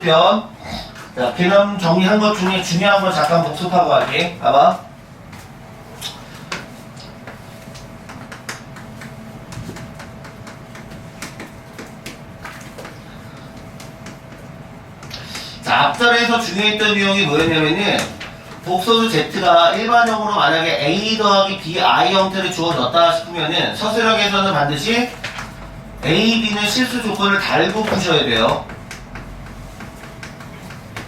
답변. 자, 개념 정리한 것 중에 중요한 거 잠깐 복습하고 갈게. 봐봐. 자, 앞절에서 중요했던 유형이 뭐였냐면은 복소수 Z가 일반적으로 만약에 A 더하기 B, I 형태를 주어졌다 싶으면은 서술형에서는 반드시 A, B는 실수 조건을 달고 푸셔야 돼요.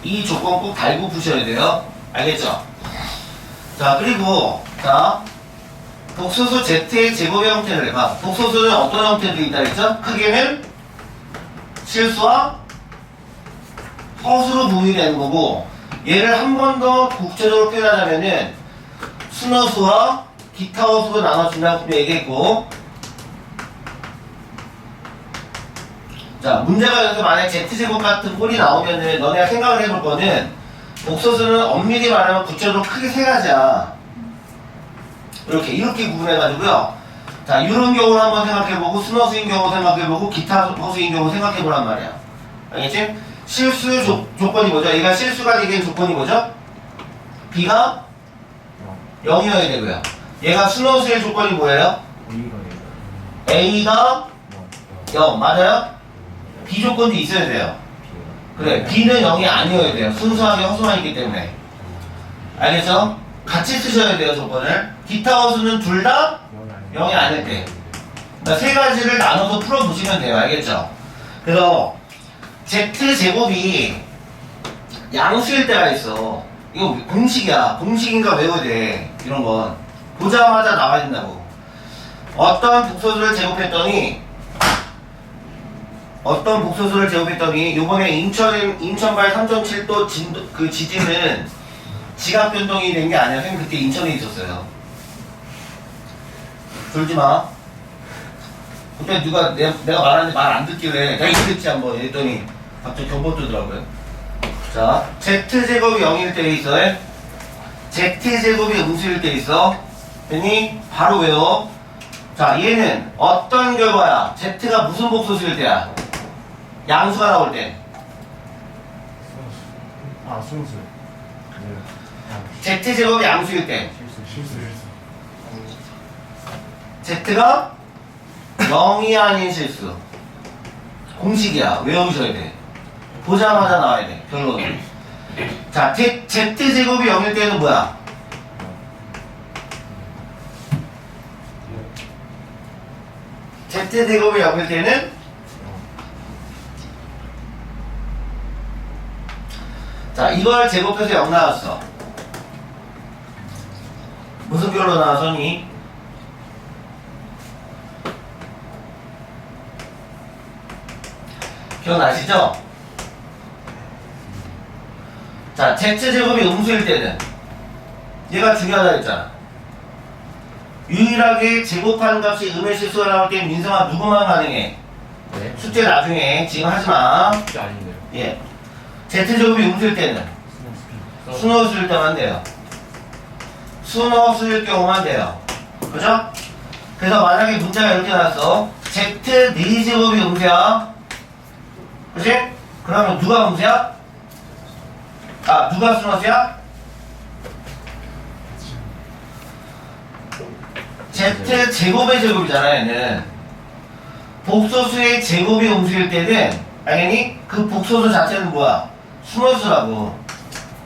이 조건 꼭 달고 푸셔야 돼요. 알겠죠? 자, 그리고 자, 복소수 Z의 제곱 형태를 봐. 복소수는 어떤 형태들이 있다 했죠? 크게는 실수와 허수로 분리되는 거고, 얘를 한 번 더 구체적으로 표현하자면은 순허수와 기타 허수로 나눠준다고 얘기했고, 자, 문제가 여기서 만약에 Z제곱 같은 꼴이 나오면은 너네가 생각을 해볼 거는 복소수는 엄밀히 말하면 구체적으로 크게 세 가지야. 이렇게 구분해가지고요. 자, 이런 경우를 한번 생각해보고, 순허수인 경우 생각해보고, 기타 허수인 경우 생각해보란 말이야. 알겠지? 실수 조건이 뭐죠? 얘가 실수가 되기엔 조건이 뭐죠? B가 0이어야 되고요. 얘가 순허수의 조건이 뭐예요? A가 0. 맞아요? B 조건도 있어야 돼요. 그래, B는 0이 아니어야 돼요. 순수하게 허수만 있기 때문에. 알겠죠? 같이 쓰셔야 돼요, 조건을. 기타 허수는 둘 다 0이 아닐 때. 그러니까 세 가지를 나눠서 풀어보시면 돼요. 알겠죠? 그래서 Z제곱이 양수일 때가 있어. 이거 공식이야. 공식인가 외워야 돼. 이런 건. 보자마자 나와야 된다고. 어떤 복소수를 제곱했더니 요번에 인천발 3.7도 지진은 지각 변동이 된 게 아니야. 선생님 그때 인천에 있었어요. 졸지 마. 그때 누가 내가 말하는데 말 안 듣길래 내가 이거 듣지 한번 이랬더니 갑자기 경보 뜨더라고요. 자, Z제곱이 0일 때 있어. Z제곱이 음수일 때 있어. 그니 바로 외워. 자, 얘는 어떤 결과야? Z가 무슨 복소수일 때야? 양수가 나올 때. 순수. Z제곱이 양수일 때. 실수. Z가 0이 아닌 실수. 공식이야. 외우셔야 돼. 보자마자 나와야 돼. 결론은. 자, Z제곱이 0일 때는 뭐야? Z제곱이 0일 때는 자, 이걸 제곱해서 0 나왔어. 무슨 결로 나왔으니? 기억나시죠? 자, Z제곱이 음수일 때는 얘가 중요하다 했잖아. 유일하게 제곱하는 값이 음의 실수가 나올 때 민성아 누구만 가능해? 네. 숙제 나중에 지금 하지마. 쉽지 아닌데요. 예. Z제곱이 음수일 때는 순허수일 때만 돼요. 순허수일 경우만 돼요. 그죠? 그래서 만약에 문제가 이렇게 나왔어. Z 4제곱이 음수야. 그치? 그러면 누가 음수야? 아, 누가 순허수야? Z 제곱의 제곱이잖아, 얘는. 복소수의 제곱이 음수일 때는 당연히 그 복소수 자체는 뭐야? 순허수라고.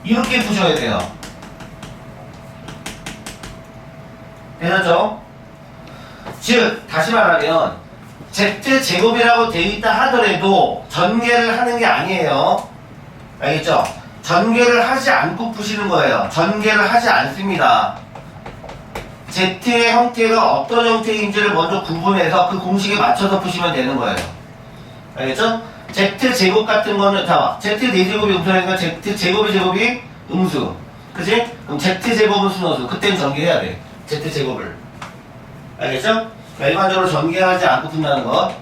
이렇게 푸셔야 돼요. 되셨죠? 즉, 다시 말하면 Z제곱이라고 되어 있다 하더라도 전개를 하는 게 아니에요. 알겠죠? 전개를 하지 않고 푸시는 거예요. 전개를 하지 않습니다. Z의 형태가 어떤 형태인지를 먼저 구분해서 그 공식에 맞춰서 푸시면 되는 거예요. 알겠죠? Z제곱 같은 거는, 자, Z 4제곱이 음수라니까 Z제곱의 제곱이 음수. 그치? 그럼 Z제곱은 순허수. 그땐 전개해야 돼. Z제곱을. 알겠죠? 일반적으로 전개하지 않고 푼다는 것.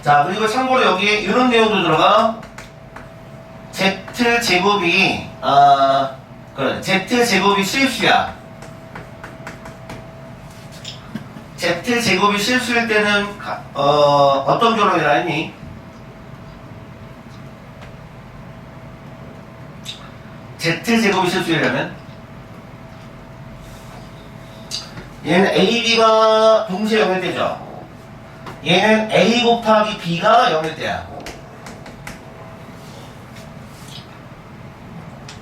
자, 그리고 참고로 여기에 이런 내용도 들어가. Z제곱이, 그래. Z제곱이 실수야. Z제곱이 실수일 때는, 어떤 결론이라 했니? Z제곱이 실수이려면 얘는 A, B가 동시에 연결되죠. 얘는 A 곱하기 B가 연결돼야.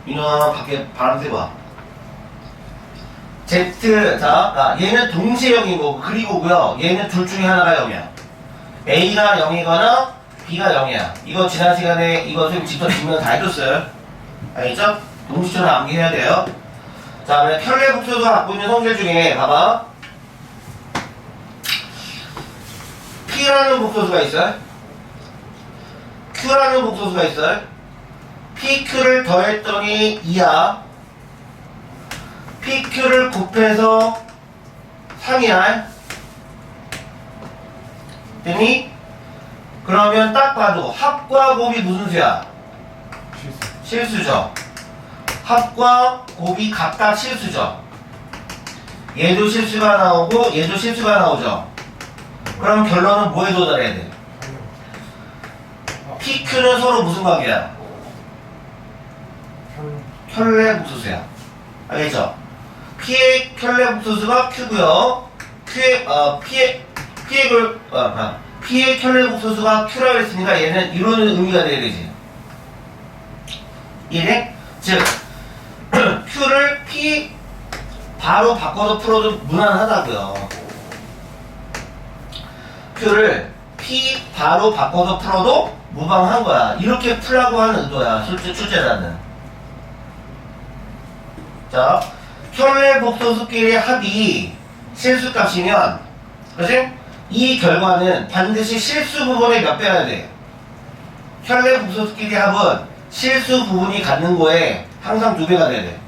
민호아 밖에 바람 쐬고 와. Z, 자, 얘는 동시에 0인 거고, 그리고고요, 얘는 둘 중에 하나가 0이야. A가 0이거나 B가 0이야. 이거 지난 시간에 이거 좀 직접 증명 다 해줬어요. 알겠죠? 동시처럼 암기해야 돼요. 자, 그러면 켤레 복소수가 갖고 있는 성질 중에, 봐봐. P라는 복소수가 있어요. Q라는 복소수가 있어요. PQ를 더했더니 2야. PQ를 곱해서 3이야. 됐니? 그러면 딱 봐도 합과 곱이 무슨 수야? 실수죠. 합과 곱이 각각 실수죠. 얘도 실수가 나오고 얘도 실수가 나오죠. 그럼 결론은 뭐에 도달해야 돼? PQ는 서로 무슨 관계야? 켤레 복소수야. 알겠죠? P의 켤레 복소수가 Q고요. P의 켤레 복소수가 Q라고 했으니까 얘는 이런 의미가 돼야 되지. 이해돼? 즉 Q를 P 바로 바꿔서 풀어도 무난하다고요. Q를 P 바로 바꿔서 풀어도 무방한 거야. 이렇게 풀라고 하는 의도야. 실제 출제자는. 자, 켤레 복소수끼리의 합이 실수값이면, 그치? 이 결과는 반드시 실수 부분의 몇 배여야 돼? 켤레 복소수끼리 합은 실수 부분이 갖는 거에 항상 2배가 돼야 돼.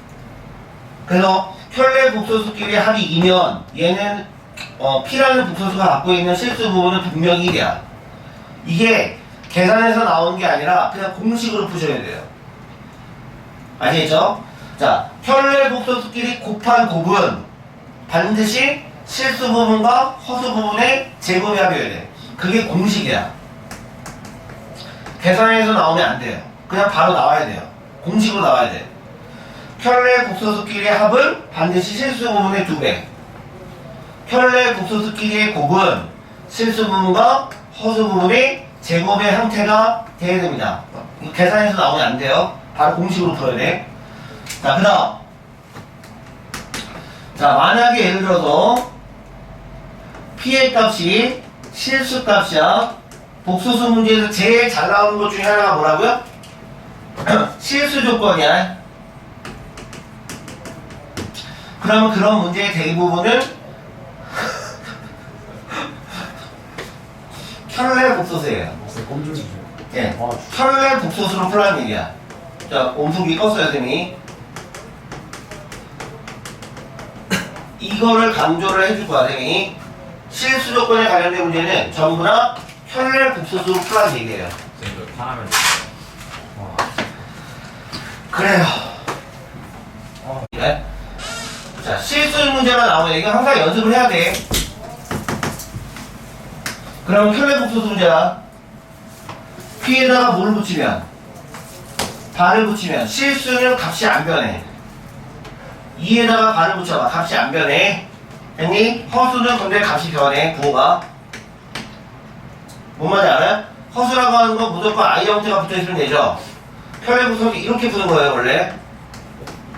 그래서 켤레 복소수끼리 합이 2면 얘는 P라는 복소수가 갖고 있는 실수 부분은 분명히 1이야. 이게 계산해서 나오는 게 아니라 그냥 공식으로 푸셔야 돼요. 아시겠죠? 자, 켤레 복소수끼리 곱한 곱은 반드시 실수 부분과 허수 부분의 제곱이 합이어야 돼. 그게 공식이야. 계산해서 나오면 안 돼요. 그냥 바로 나와야 돼요. 공식으로 나와야 돼. 켤레 복소수끼리의 합은 반드시 실수 부분의 2배. 켤레 복소수끼리의 곱은 실수 부분과 허수 부분의 제곱의 형태가 돼야 됩니다. 계산해서 나오면 안 돼요. 바로 공식으로 풀어야 돼. 자, 그 다음. 자, 만약에 예를 들어서 P의 값이 실수 값이야. 복소수 문제에서 제일 잘 나오는 것 중에 하나가 뭐라고요? 실수 조건이야. 그러면 그런 문제의 대부분은 켤레 복소수예요. 예, 켤레 복소수로 풀라는 얘기야. 자, 온수기 껐어요, 선생님이. 이거를 강조를 해줄 거야, 선생님이. 실수 조건에 관련된 문제는 전부나 켤레 복소수로 풀라는 얘기예요. 선생님, 파라면 그래요. 네? 자, 실수 문제가 나오면 이거 항상 연습을 해야 돼. 그러면 켤레 복소수 문제야. P에다가 뭐를 붙이면? 발을 붙이면 실수는 값이 안 변해. 2에다가 발을 붙여봐. 값이 안 변해. 됐니? 허수는 근데 값이 변해. 부호가. 뭔 말인지 알아요? 허수라고 하는 건 무조건 I 형태가 붙어있으면 되죠. 켤레 복소수 이렇게 푸는 거예요, 원래.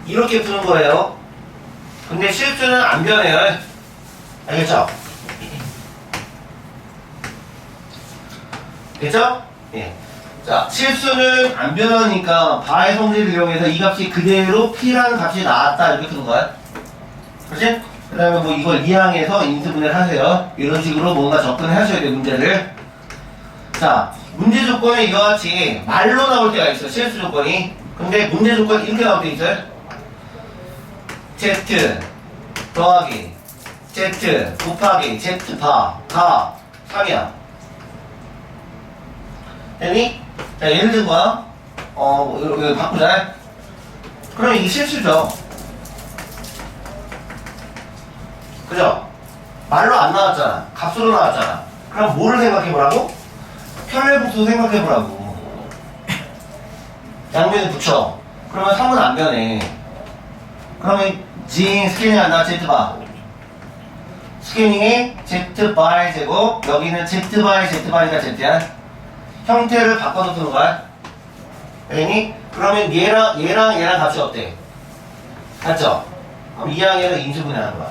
이렇게 푸는 거예요. 근데 실수는 안 변해요. 알겠죠? 됐죠? 예. 자, 실수는 안 변하니까 바의 성질을 이용해서 이 값이 그대로 P라는 값이 나왔다 이렇게 푸는 거야. 그렇지? 그 다음에 뭐 이걸 이항해서 인수분해를 하세요. 이런 식으로 뭔가 접근을 하셔야 돼요, 문제를. 자, 문제 조건이 이거 같이 말로 나올 때가 있어, 실수 조건이. 근데 문제 조건이 이렇게 나올 때 있어요. Z 더하기 Z 곱하기 Z 바가 3이야. 됐니? 자, 예를 들어, 이거 바꾸자. 그럼 이게 실수죠. 그죠? 말로 안 나왔잖아. 값으로 나왔잖아. 그럼 뭐를 생각해보라고? 켤레 복소 생각해보라고. 양면에 붙여. 그러면 3은 안 변해. 그러면 진 스캐닝 한다. Z바. 스캐닝이 Z 바의 제곱, 여기는 Z 바의 Z 바니까 Z야. 형태를 바꿔서 푸는 거야. 알겠니? 그러면 얘랑 값이 어때? 같죠? 그럼 이랑 얘를 인수분해하는 거야.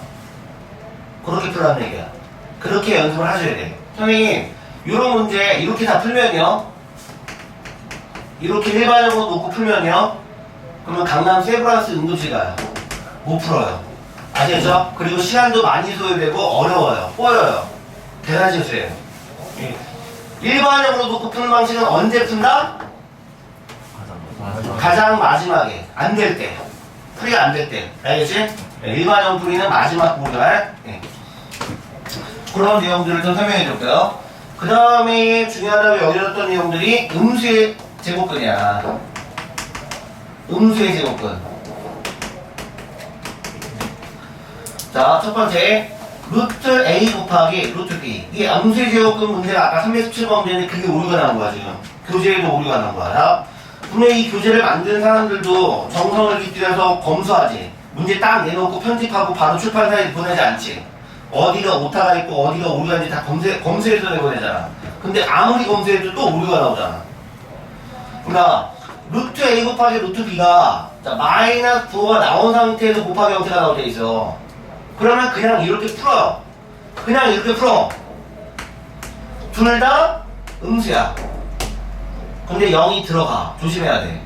그렇게 풀라는 얘기야. 그렇게 연습을 하셔야 돼. 선생님, 이런 문제 이렇게 다 풀면요. 이렇게 일반적으로 놓고 풀면요. 그러면 강남 세브란스 응급실 가요. 못 풀어요. 아시겠죠? 그리고 시간도 많이 소요되고 어려워요. 꼬여요. 대단하시겠어요. 일반적으로 놓고 푸는 방식은 언제 푼다? 가장 마지막에. 안 될 때. 풀이가 안 될 때. 알겠지? 일반형 풀이는 마지막 보기할. 그런 내용들을 좀 설명해 줄게요. 그 다음에 중요하다고 여겨졌던 내용들이 음수의 제곱근이야. 음수의 제곱근. 자, 첫 번째. 루트 A 곱하기 루트 B. 이게 음수의 제곱근 문제가 아까 317번 문제인데 그게 오류가 나온 거야, 지금. 교재에도 오류가 나온 거야. 자, 분명히 이 교재를 만든 사람들도 정성을 깃들여서 검수하지. 문제 딱 내놓고 편집하고 바로 출판사에 보내지 않지. 어디가 오타가 있고 어디가 오류가 있는지 다 검수해서 내보내잖아. 근데 아무리 검수해도 또 오류가 나오잖아. 그러니까 루트 A 곱하기 루트 B가 마이너스 9가 나온 상태에서 곱하기 형태가 나올 때 있어. 그러면 그냥 이렇게 풀어요. 그냥 이렇게 풀어. 둘 다 음수야. 근데 0이 들어가. 조심해야 돼.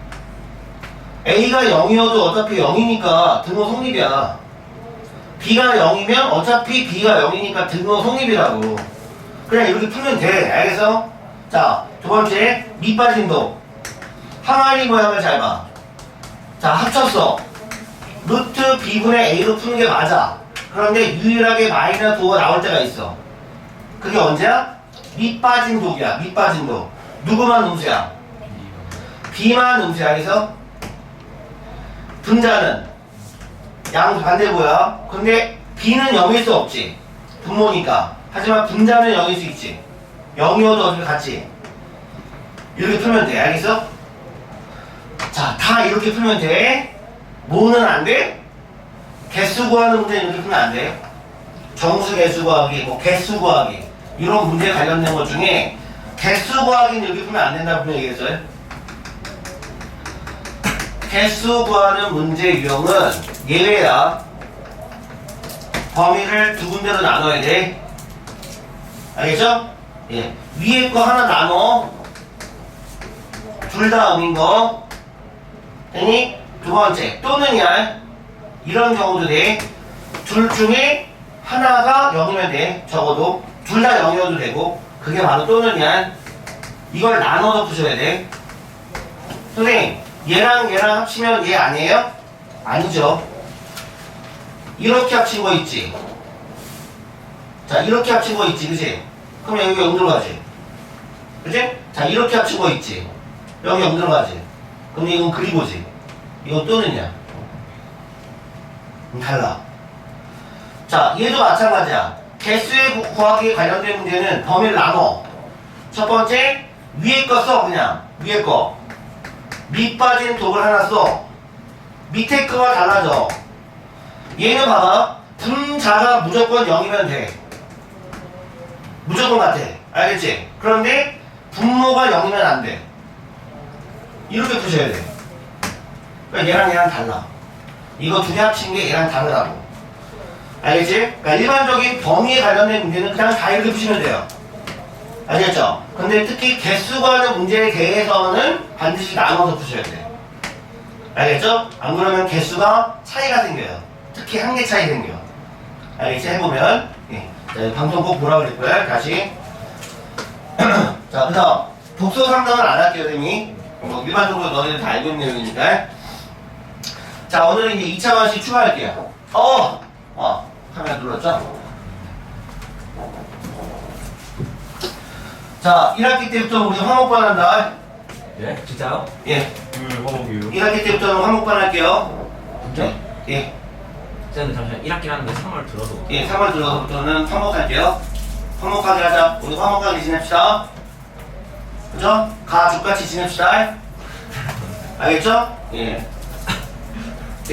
A가 0이어도 어차피 0이니까 등호 성립이야. B가 0이면 어차피 B가 0이니까 등호 성립이라고. 그냥 이렇게 풀면 돼. 알겠어? 자, 두 번째 밑빠진도. 항아리 모양을 잘 봐. 자, 합쳤어. 루트 B분의 A로 푸는 게 맞아. 그런데 유일하게 마이너스 5가 나올 때가 있어. 그게 언제야? 밑빠진 독이야. 밑빠진 독. 누구만 음수야? B만 음수야. 그래서 분자는 양 반대고야. 근데 B는 0일 수 없지. 분모니까. 하지만 분자는 0일 수 있지. 0이어도 어차피 같지. 이렇게 풀면 돼. 알겠어? 자, 다 이렇게 풀면 돼. 뭐는 안 돼? 개수 구하는 문제는 이렇게 풀면 안 돼. 정수 개수 구하기, 뭐 개수 구하기 이런 문제 관련된 것 중에 개수 구하기는 이렇게 풀면 안 된다고 분명히 얘기했어요. 개수 구하는 문제 유형은 예외야. 범위를 두 군데로 나눠야 돼. 알겠죠? 예. 위에 거 하나 나눠. 둘 다 음인 거. 됐니? 두 번째. 또는야. 이런 경우도 돼. 둘 중에 하나가 0이면 돼. 적어도. 둘 다 0이어도 되고. 그게 바로 또는야. 이걸 나눠서 푸셔야 돼. 선생님, 얘랑 합치면 얘 아니에요? 아니죠. 이렇게 합친 거 있지. 자, 이렇게 합친 거 있지, 그치? 그럼 여기 0 들어가지. 그치? 자, 이렇게 합친 거 있지. 여기 0 들어가지. 그럼 이건 그리고지. 이건 또는야. 달라. 자, 얘도 마찬가지야. 개수의 구하기에 관련된 문제는 범위를 나눠. 첫 번째, 위에 거 써, 그냥. 위에 거. 밑 빠진 독을 하나 써. 밑에 거가 달라져. 얘는 봐봐. 분자가 무조건 0이면 돼. 무조건 같아. 알겠지? 그런데 분모가 0이면 안 돼. 이렇게 푸셔야 돼. 그러니까 얘랑 달라. 이거 두 개 합친 게 얘랑 다르다고. 알겠지? 그러니까 일반적인 범위에 관련된 문제는 그냥 다 이렇게 푸시면 돼요. 알겠죠? 근데 특히 개수 구하는 문제에 대해서는 반드시 나눠서 푸셔야 돼. 알겠죠? 안 그러면 개수가 차이가 생겨요. 특히 한계 차이 생겨. 알겠지? 해보면. 예. 자, 방송 꼭 보라 그랬고요. 다시. 자, 그래서 독서 상담은 안 할게요, 선생님이. 일반적으로 너희들 다 알고 있는 내용이니까. 자, 오늘은 이제 2차 방식 추가할게요. 카메라 눌렀죠? 자, 1학기 때부터 우리 화목반 한다. 예? 진짜요? 예. 화목이요? 1학기 때부터는 화목반 할게요. 진짜? 예. 쌤은 잠시만 1학기라는 게 3월 들어도 예, 3월 들어서부터는 화목할게요. 화목하게 하자. 우리 화목하게 지냅시다. 그죠? 가족같이 지냅시다. 알겠죠? 예.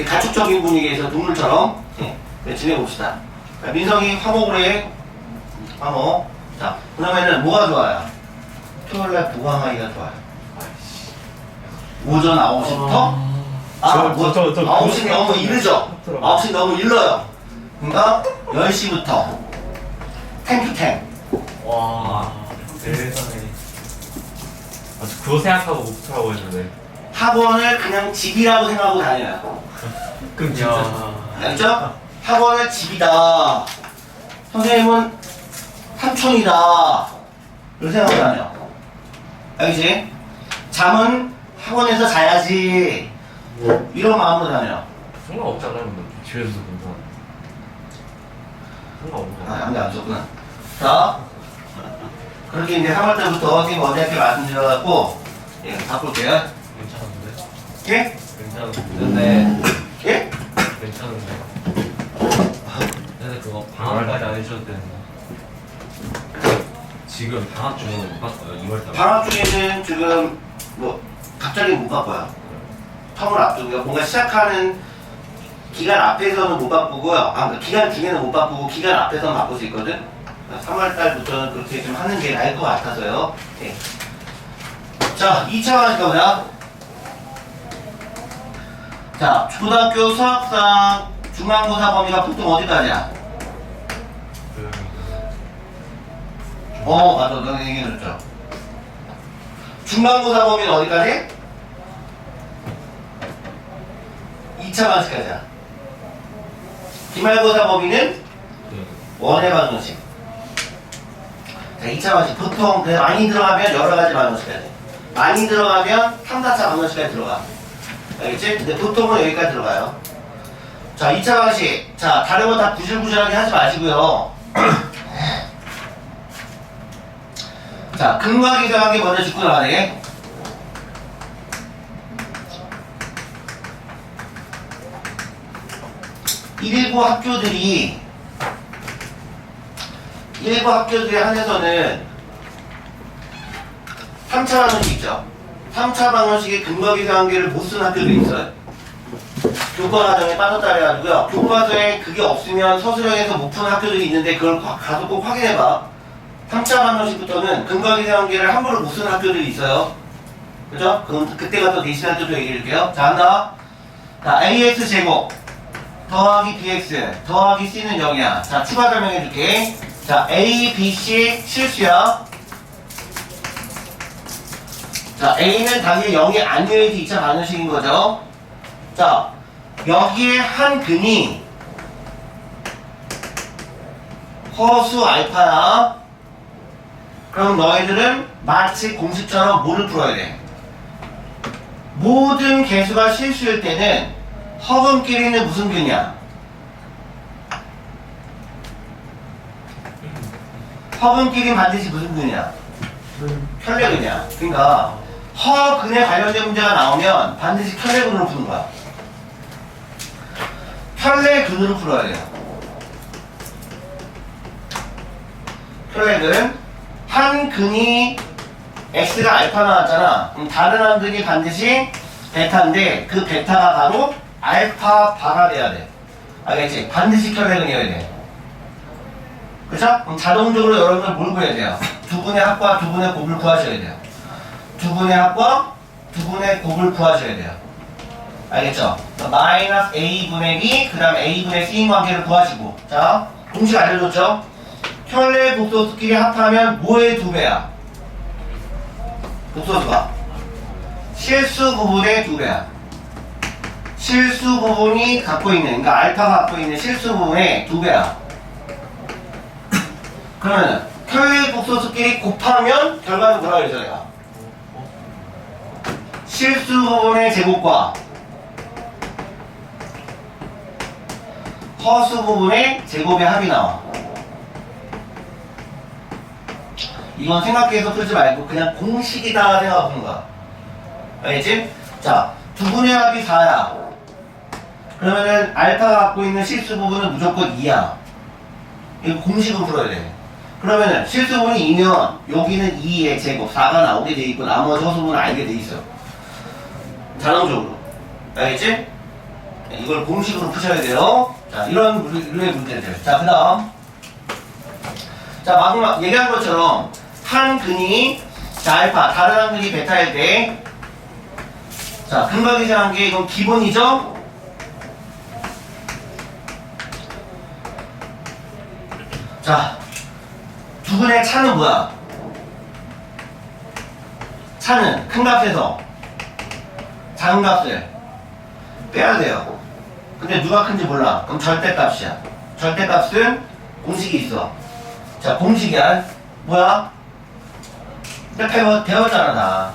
가축적인 분위기에서 동물처럼 지내봅시다. 자, 민성이 화목으로 해. 화목. 자, 그러면은 뭐가 좋아요? 토요일날 보강하기가 좋아요. 오전 9시부터? 아, 뭐, 9시 너무 이르죠? 9시 너무 일러요. 그러니까 10시부터 10to 10. 와, 세상에. 아, 저 그거 생각하고 목표라고 했는데. 학원을 그냥 집이라고 생각하고 다녀요. 그럼 진짜. 알죠? 학원은 집이다. 선생님은 삼촌이다. 이렇게 생각하고 다녀. 알겠지? 잠은 학원에서 자야지. 이런 마음으로 다녀. 상관없잖아요. 뭐. 집에서도 괜찮아. 상관없네. 아, 안돼 안 줬구나. 자, 그렇게 이제 3월 때부터 선생님 어제한테 말씀드려갖고 예, 바꿀게요. 괜찮은데? 예? 괜찮은데? 예? 괜찮은데? 근데 그거 방학까지 안 해줘도 되는데. 지금 방학 중에는 못 봤어요. 2월달. 방학 중에는 지금 뭐 갑자기 못 바꿔요. 텀을 앞두고 뭔가 시작하는 기간 앞에서는 못 바꾸고요. 아, 그러니까 기간 중에는 못 바꾸고 기간 앞에서는 바꿀 수 있거든. 3월 달부터는 그렇게 좀 하는 게 나을 것 같아서요. 예. 자, 2차 하니까 뭐야? 자, 초등학교 수학상 중간고사 범위가 보통 어디까지야? 맞아. 너는 얘기해줬죠. 중간고사 범위는 어디까지? 2차 방식까지야. 기말고사 범위는 원회 방정식. 자, 2차 방식. 보통 그냥 많이 들어가면 여러 가지 방정식까지. 많이 들어가면 3, 4차 방정식까지 들어가. 알겠지? 근데 보통은 여기까지 들어가요. 자, 2차 방식. 자, 다른 거 다 구질구질하게 하지 마시고요. 자, 근과 기저관계 먼저 짚고 나가야 돼. 일부 학교들이 한해서는 3차 방정식 있죠. 3차 방정식의 근과 기저관계를 못 쓰는 학교들이 있어요. 교과과정에 빠졌다 해가지고요. 교과서에 그게 없으면 서술형에서 못 푸는 학교들이 있는데 그걸 가서 꼭 확인해봐. 3차 방정식부터는 근과 기저관계를 함부로 못 쓰는 학교들이 있어요. 그죠? 그럼 그때가 또 대신할 때도 얘기해줄게요. 자, 한다. 자, ax 제곱 더하기 bx 더하기 c는 0이야. 자, 추가 설명해줄게. 자, a, b, c 실수야. 자, a는 당연히 0이 아니어야지 2차 방정식인 거죠. 자, 여기에 한 근이 허수 알파야. 그럼 너희들은 마치 공식처럼 뭐를 풀어야 돼? 모든 개수가 실수일 때는 허근끼리는 무슨 근이야? 허근끼리는 반드시 무슨 근이야? 편례근이야. 그러니까 허근에 관련된 문제가 나오면 반드시 편례근으로 푸는 거야. 편례근으로 풀어야 돼요. 편례근 한 근이 x가 알파 나왔잖아. 그럼 다른 한 근이 반드시 베타인데 그 베타가 바로 알파 바가 돼야 돼. 알겠지? 반드시 편례근이어야 돼. 그쵸? 그럼 자동적으로 여러분들 뭘 구해야 돼요? 두 분의 합과 두 분의 곱을 구하셔야 돼요. 두 분의 합과 두 분의 곱을 구하셔야 돼요. 알겠죠? 마이너스 a분의 b 그 다음 a분의 c인 관계를 구하시고. 자, 공식 알려줬죠? 편례 복소수끼리 합하면 뭐의 2배야? 복소수가 실수 부분의 2배야. 실수 부분이 갖고 있는, 그러니까 알파가 갖고 있는 실수 부분의 2배야. 그러면 편례 복소수끼리 곱하면 결과는 뭐라고 그랬죠 내가? 실수 부분의 제곱과 허수 부분의 제곱의 합이 나와. 이건 생각해서 풀지 말고 그냥 공식이다 생각하는 거야. 알겠지? 자, 두 분의 합이 4야. 그러면은 알파가 갖고 있는 실수 부분은 무조건 2야. 이거 공식으로 풀어야 돼. 그러면은 실수 부분이 2면 여기는 2의 제곱 4가 나오게 돼 있고 나머지 허수 부분은 알게 돼 있어. 자동적으로. 알겠지? 이걸 공식으로 푸셔야 돼요. 자, 이런 류의 문제들. 자, 그 다음. 자, 마지막 얘기한 것처럼, 한 근이, 자, 알파, 다른 한 근이 베타일 때, 자, 근각이라는 게 이건 기본이죠? 자, 두 근의 차는 뭐야? 차는 큰 값에서 작은 값을 빼야 돼요. 근데 누가 큰지 몰라. 그럼 절대값이야. 절대값은 공식이 있어. 자, 공식이야. 뭐야? 배웠잖아, 나.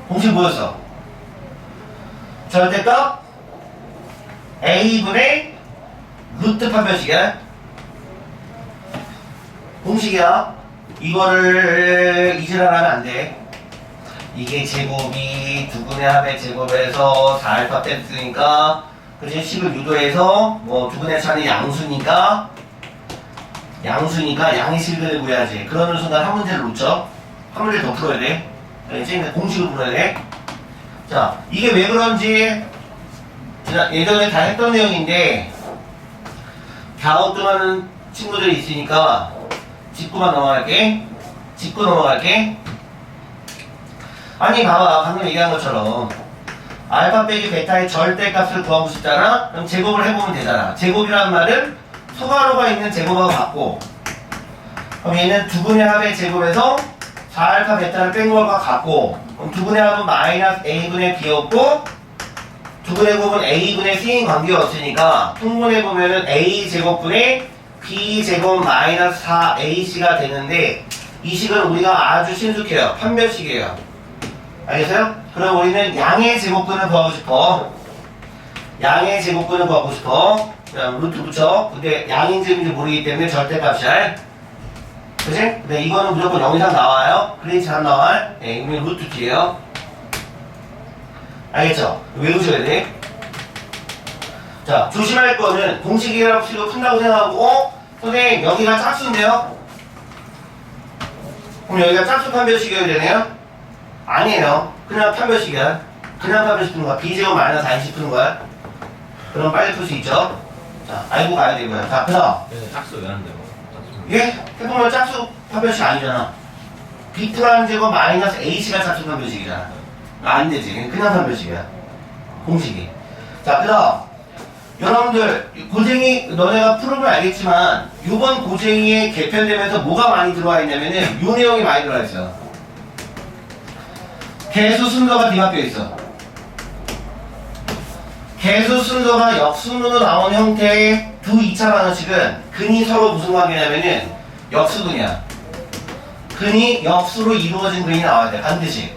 공식 뭐였어? 절대값 A분의 루트 판별식이야. 공식이야. 이거를 이질하면 안 돼. 이게 제곱이 두근의 합의 제곱에서 4알파 뺐으니까, 그치? 식을 유도해서 뭐 두근의 차는 양수니까 양의 실근을 구해야지. 그러는 순간 한 문제를 놓쳐. 한 문제 더 풀어야 돼. 알겠지? 공식을 풀어야 돼. 자, 이게 왜 그런지 예전에 다 했던 내용인데 갸우뚱하는 친구들이 있으니까 짚고만 넘어갈게. 짚고 넘어갈게. 아니 봐봐, 방금 얘기한 것처럼 알파 빼기 베타의 절대값을 구하고 싶잖아? 그럼 제곱을 해보면 되잖아. 제곱이란 말은 소괄호가 있는 제곱하고 같고, 그럼 얘는 두분의 합의 제곱에서 4알파 베타를 뺀 것과 같고, 그럼 두분의 합은 마이너스 a분의 b였고, 두분의 곱은 a분의 c인 관계가 없으니까 통분해보면은 a제곱분의 b제곱 마이너스 4ac가 되는데, 이 식은 우리가 아주 신숙해요. 판별식이에요. 알겠어요? 그럼 우리는 양의 제곱근을 구하고 싶어. 양의 제곱근을 구하고 싶어. 그냥 루트 붙여. 근데 양인지 모르기 때문에 절대값이야. 그치? 근데 이거는 무조건 0 이상 나와요. 그래야지 잘 나와. 네, 이거 루트 뒤에요. 알겠죠? 외우셔야 돼. 자, 조심할 거는 공식이라고 식으로 푼다고 생각하고, 선생님, 여기가 짝수인데요? 그럼 여기가 짝수 판별식이어야 되네요? 아니에요. 그냥 판별식이야. 그냥 판별식 푸는 거야. b제곱 마이너스 40 푸는 거야. 그럼 빨리 풀 수 있죠? 자, 알고 가야 되고요. 자, 그 다음. 얘는 짝수 왜 안 돼요? 이게 해보면 짝수 판별식 아니잖아. b 플러스 제곱 마이너스 h가 짝수 판별식이잖아. 안 되지. 그냥 판별식이야. 공식이. 자, 그 다음. 여러분들, 고쟁이, 너네가 풀으면 알겠지만, 요번 고쟁이에 개편되면서 뭐가 많이 들어와 있냐면은, 요 내용이 많이 들어와 있어요. 개수 순서가 뒤바뀌어 있어. 개수 순서가 역순으로 나온 형태의 두 2차 방정식은 근이 서로 무슨 관계냐면은 역수근이야. 근이 역수로 이루어진 근이 나와야 돼. 반드시.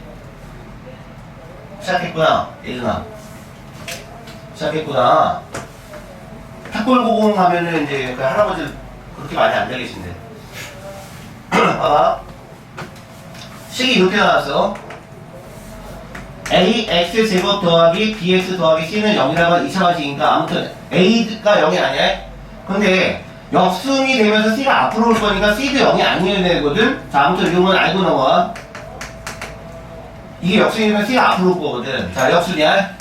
시작했구나. 예준아. 시작했구나. 탁골고공 하면은 이제 그 할아버지 그렇게 많이 안 되겠신데. 봐봐. 식이 이렇게 나왔어. ax 제곱 더하기 bx 더하기 c는 0이라고 하면 2차 방식이니까 아무튼 a가 0이 아니야. 근데 역순이 되면서 c가 앞으로 올 거니까 c도 0이 아니어야 되거든. 자, 아무튼 이건 알고 넘어가. 이게 역순이 되면 c가 앞으로 올 거거든. 자, 역순이야.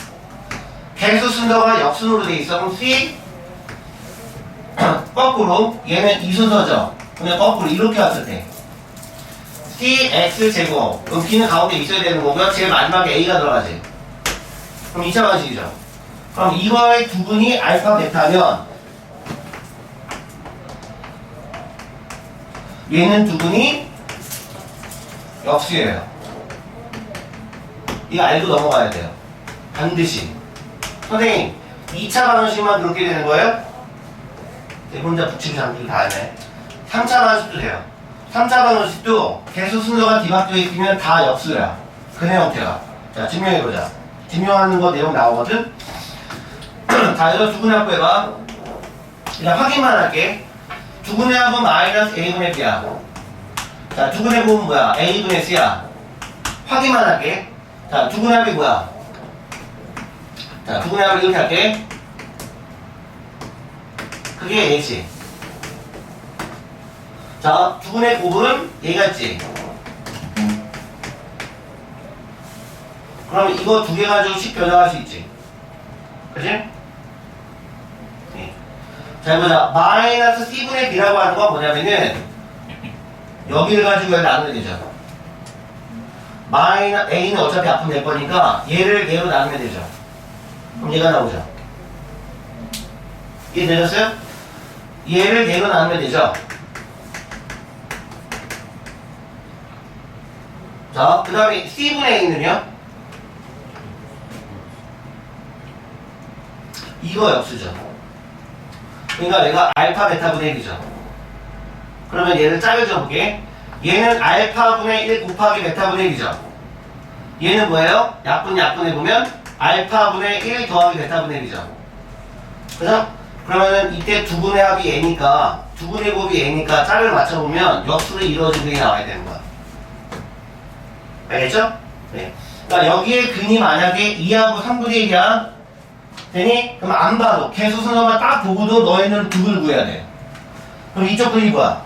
개수 순서가 역순으로 돼 있어. 그럼 c 거꾸로 얘는 이 순서죠. 그냥 거꾸로 이렇게 왔을 때 cx제곱, 그럼 b는 가운데 있어야 되는 거고요. 제일 마지막에 a가 들어가지. 그럼 2차 방식이죠. 그럼 이거의 두 분이 알파 베타면 얘는 두 분이 역수예요. 이거 알고 넘어가야 돼요. 반드시. 선생님, 2차 방식만 그렇게 되는 거예요? 혼자 붙이고 잠기고 다 하네. 3차 방식도 돼요. 3차 방정식도 개수 순서가 뒤바뀌어 있으면 다 역수야. 근의 형태가. 자, 증명해보자. 증명하는 거 내용 나오거든? 자, 이거 두분의 합 해봐. 일단 확인만 할게. 두분의 합은 마이너스 a분의 b야. 자, 두분의 곱은 뭐야? a분의 c야. 확인만 할게. 자, 두분의 합이 뭐야? 자, 두분의 합을 이렇게 할게. 그게 a지. 자, 두분의 곱은 얘가 있지. 그럼 이거 두 개 가지고 식 변형할 수 있지. 그치? 자, 보자. 마이너스 C분의 B라고 하는 건 뭐냐면은, 여기를 가지고 여기 나누면 되죠. A는 어차피 앞으로 낼 거니까, 얘를 얘로 나누면 되죠. 그럼 얘가 나오죠. 이해되셨어요? 얘를 얘로 나누면 되죠. 자, 그 다음에 C분의 A는요? 이거 역수죠. 그러니까 내가 알파 베타분의 1이죠. 그러면 얘를 짜게 줘볼게. 얘는 알파분의 1 곱하기 베타분의 1이죠. 얘는 뭐예요? 약분해 보면 알파분의 1 더하기 베타분의 1이죠. 그죠? 그러면은 이때 두 분의 합이 N이니까, 두 분의 곱이 N이니까 짝을 맞춰보면 역수로 이루어진 게 나와야 되는 거야. 알겠죠? 네. 그러니까 여기에 근이 만약에 2하고 3분의 1이야. 되니? 그럼 안 봐도 개수 순서만 딱 보고도 너희는 2을 구해야 돼. 그럼 이쪽 근이 뭐야?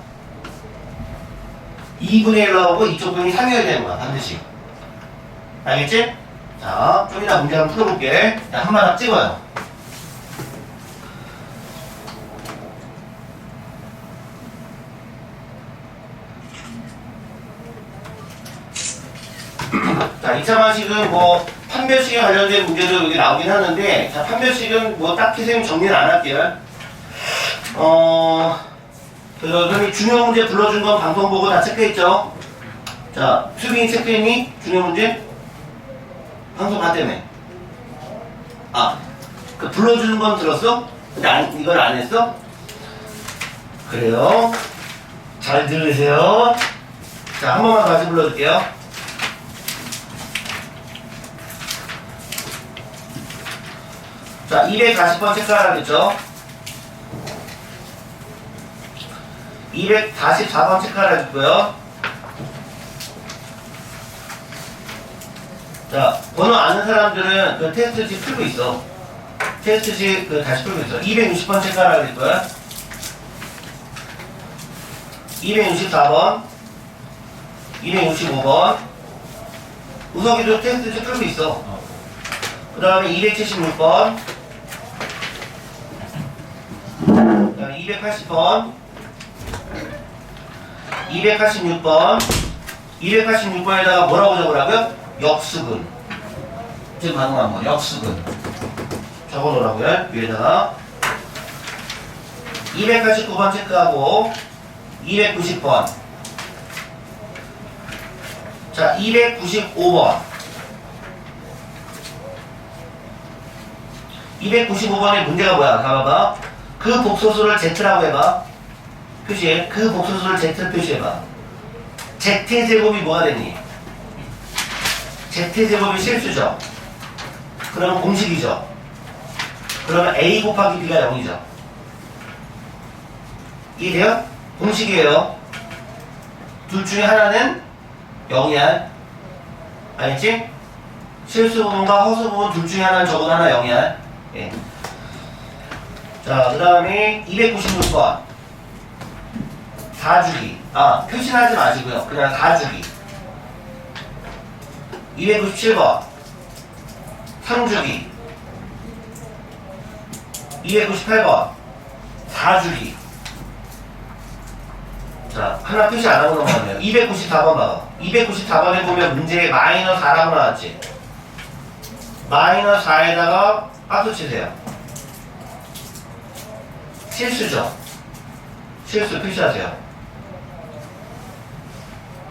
2분의 1 나오고 이쪽 근이 3이어야 되는 거야. 반드시. 알겠지? 자, 좀 이따 문제 한번 풀어볼게. 자, 한 마당 찍어요. 자, 2차 방식은 뭐 판별식에 관련된 문제도 여기 나오긴 하는데, 자, 판별식은 뭐 딱히 선생님 정리는 안 할게요. 선생님 중요 문제 불러준 건 방송 보고 다 체크했죠? 자, 수빈이 체크했니? 중요 문제? 방송 봤다며. 아, 그 불러주는 건 들었어? 근데 이걸 안 했어? 그래요. 잘 들으세요. 자, 한 번만 다시 불러줄게요. 자, 240번 체크하라 그랬죠? 244번 체크하라 했고요. 자, 번호 아는 사람들은 그 테스트지 풀고 있어. 테스트지 다시 풀고 있어. 260번 체크하라 그랬고요. 264번, 265번. 우석이도 테스트지 풀고 있어. 그 다음에 276번, 그 다음에 280번, 286번, 286번에다가 뭐라고 적으라고요? 역수근. 지금 방금 한 거, 역수근. 적어 놓으라고요, 위에다가. 289번 체크하고, 290번. 자, 295번. 295번의 문제가 뭐야? 봐봐. 그 복소수를 Z라고 해봐. 표시해. 그 복소수를 Z 표시해봐. Z제곱이 뭐가 되니? Z제곱이 실수죠. 그러면 공식이죠. 그러면 A 곱하기 B가 0이죠. 이해돼요? 공식이에요. 둘 중에 하나는 0이야. 알겠지? 실수 부분과 허수 부분 둘 중에 하나는 적어도 하나 0이야. 예. 자, 그 다음에 296번 4주기. 아, 표시는 하지 마시고요. 그냥 4주기. 297번 3주기. 298번 4주기. 자, 하나 표시 안 하고 넘어가네요. 294번 봐봐. 294번에 보면 문제에 마이너스 4라고 나왔지. 마이너스 4에다가 박수 치세요. 실수죠. 실수 표시하세요.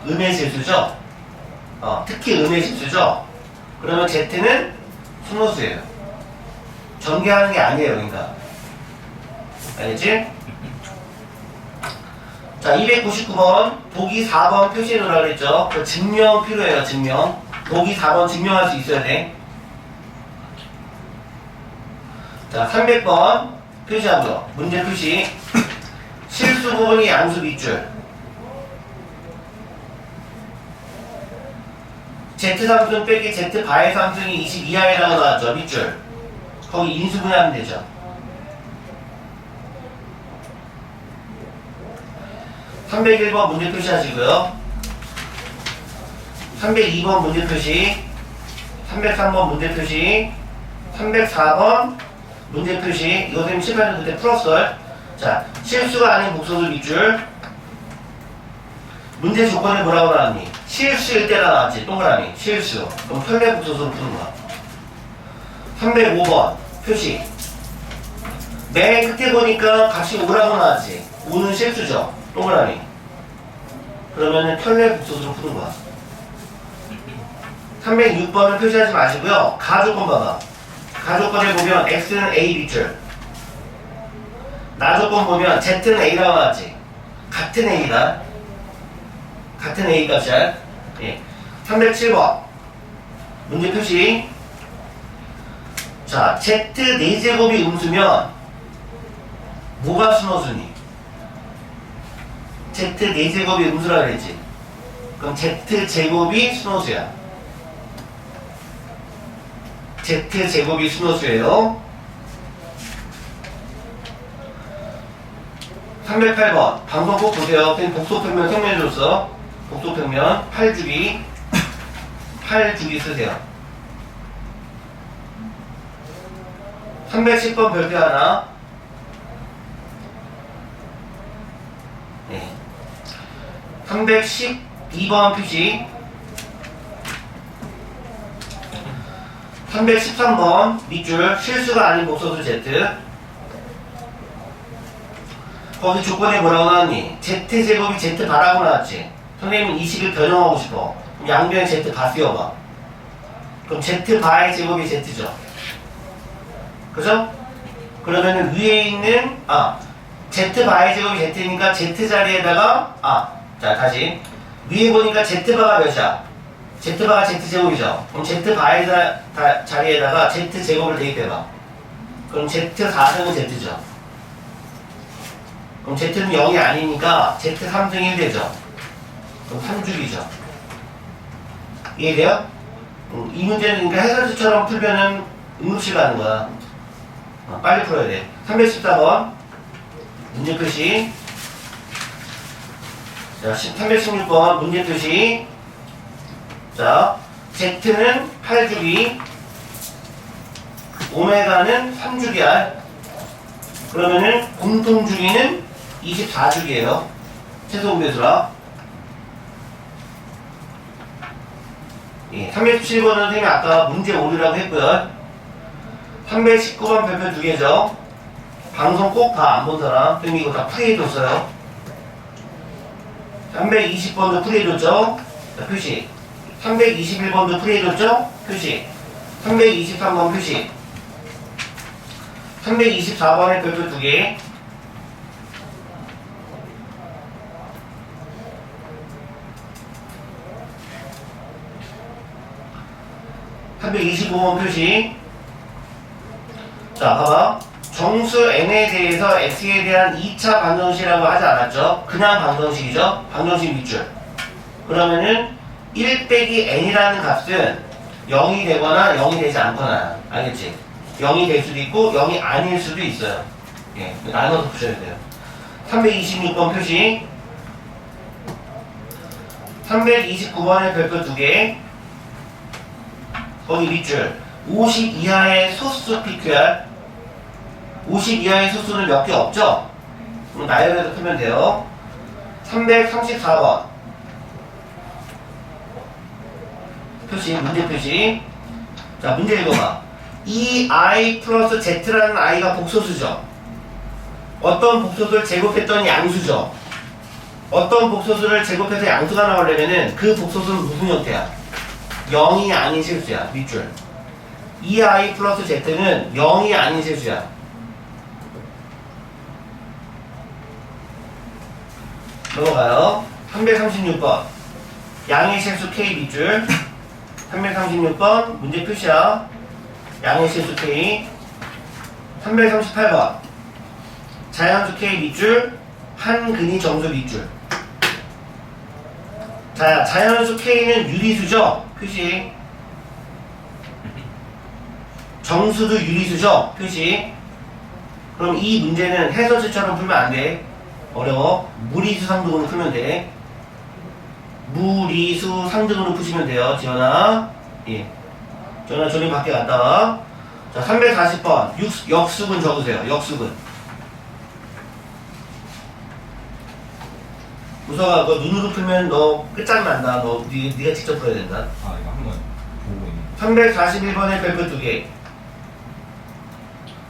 음의 실수죠. 특히 음의 실수죠. 그러면 Z는 순호수예요. 전개하는 게 아니에요, 그러니까. 알겠지? 자, 299번 보기 4번 표시해 놓으라고 그랬죠. 그 증명 필요해요, 증명. 보기 4번 증명할 수 있어야 돼. 자, 300번 표시하고요. 문제 표시. 실수 부분이 양수 밑줄. Z3승 빼기 Z바의 3승이 20 이하이라고 나왔죠. 밑줄. 거기 인수분해하면 되죠. 301번 문제 표시하시고요. 302번 문제 표시. 303번 문제 표시. 304번 문제 표시. 이거 선생님 7, 8년 그때 풀었어요. 자, 실수가 아닌 복소수 밑줄. 문제 조건이 뭐라고 나왔니? 실수일 때라 나왔지. 동그라미. 실수. 그럼 편례 복소수로 푸는 거야. 305번 표시. 맨 끝에 보니까 값이 5라고 나왔지. 5는 실수죠. 동그라미. 그러면은 편례 복소수로 푸는 거야. 306번은 표시하지 마시고요. 가조건 봐봐. 가조건에 보면 X는 A 밑줄. 나조건 보면 Z는 A라고 나왔지. 같은 A다. 같은 A 값이야. 예. 307번. 문제 표시. 자, Z 4제곱이 음수면 뭐가 순호수니? Z 4제곱이 음수라 그랬지. 그럼 Z제곱이 순호수야. Z제곱이 순호수예요. 308번. 방송 꼭 보세요. 복소평면 성면해줬어. 복소평면 8주기 8주기 쓰세요. 310번 별표 하나. 네. 312번 표시. 313번 밑줄. 실수가 아닌 복소수 Z. 거기 조건에 뭐라고 나왔니? Z제곱이 Z 바라고 나왔지. 선생님은 20을 변형하고 싶어. 그럼 양변에 Z 바 씌워봐. 그럼 Z 바의 제곱이 Z죠. 그죠? 그러면은 위에 있는 Z 바의 제곱이 Z니까 Z 자리에다가 자 다시 위에 보니까 Z 바가 몇이야? Z 바가 Z 제곱이죠. 그럼 Z 바의 자리에다가 Z 제곱을 대입해봐. 그럼 Z 4승은 Z죠. 그럼 Z는 0이 아니니까 Z 3승 1되죠. 그럼 3주기죠. 이해돼요? 이 문제는 그러니까 해설지처럼 풀면은 응급실 가는 거야. 빨리 풀어야 돼. 314번 문제 표시. 자, 316번 문제 표시. 자, Z는 8주기, 오메가는 3주기야. 그러면은 공통주기는 24주기예요. 최소 공배수라. 예, 317번은 선생님이 아까 문제 오류라고 했고요. 319번 별표 2개죠. 방송 꼭 다 안 본 사람. 선생님 이거 다 풀이해줬어요. 320번도 풀이해줬죠. 자, 표시. 321번도 풀이해줬죠. 표시. 323번 표시. 324번에 별표 2개. 325번 표시. 자, 봐봐. 정수 n에 대해서 x에 대한 2차 방정식이라고 하지 않았죠? 그냥 방정식이죠? 방정식 밑줄. 그러면은 1 빼기 n이라는 값은 0이 되거나 0이 되지 않거나. 알겠지? 0이 될 수도 있고 0이 아닐 수도 있어요. 예, 나눠서 푸셔야 돼요. 326번 표시. 329번에 별표 2개. 거기 밑줄. 50 이하의 소수 PQR. 50 이하의 소수는 몇 개 없죠? 그럼 나열해서 풀면 돼요. 334번 표시, 문제 표시. 자, 문제 읽어봐. 이 I 플러스 Z라는 I가 복소수죠. 어떤 복소수를 제곱했더니 양수죠. 어떤 복소수를 제곱해서 양수가 나오려면은 그 복소수는 무슨 형태야? 0이 아닌 실수야. 밑줄. 이 I 플러스 Z는 0이 아닌 실수야. 넘어가요. 336번 양의 실수 K 밑줄. 336번 문제 표시야. 양의 실수 K. 338번 자연수 K 밑줄. 한근이 정수 밑줄. 자, 자연수 K는 유리수죠? 표시. 정수도 유리수죠? 표시. 그럼 이 문제는 해설지처럼 풀면 안 돼. 어려워. 무리수 상등으로 풀면 돼. 무리수 상등으로 푸시면 돼요. 지연아. 예. 지연아, 조림 밖에 갔다 와. 자, 340번. 역수근 적으세요. 역수근. 우서가 그거 눈으로 풀면 너 끝장난다. 네가 직접 풀어야 된다. 아 이거 한번 보고 있네. 341번에 별표 2개.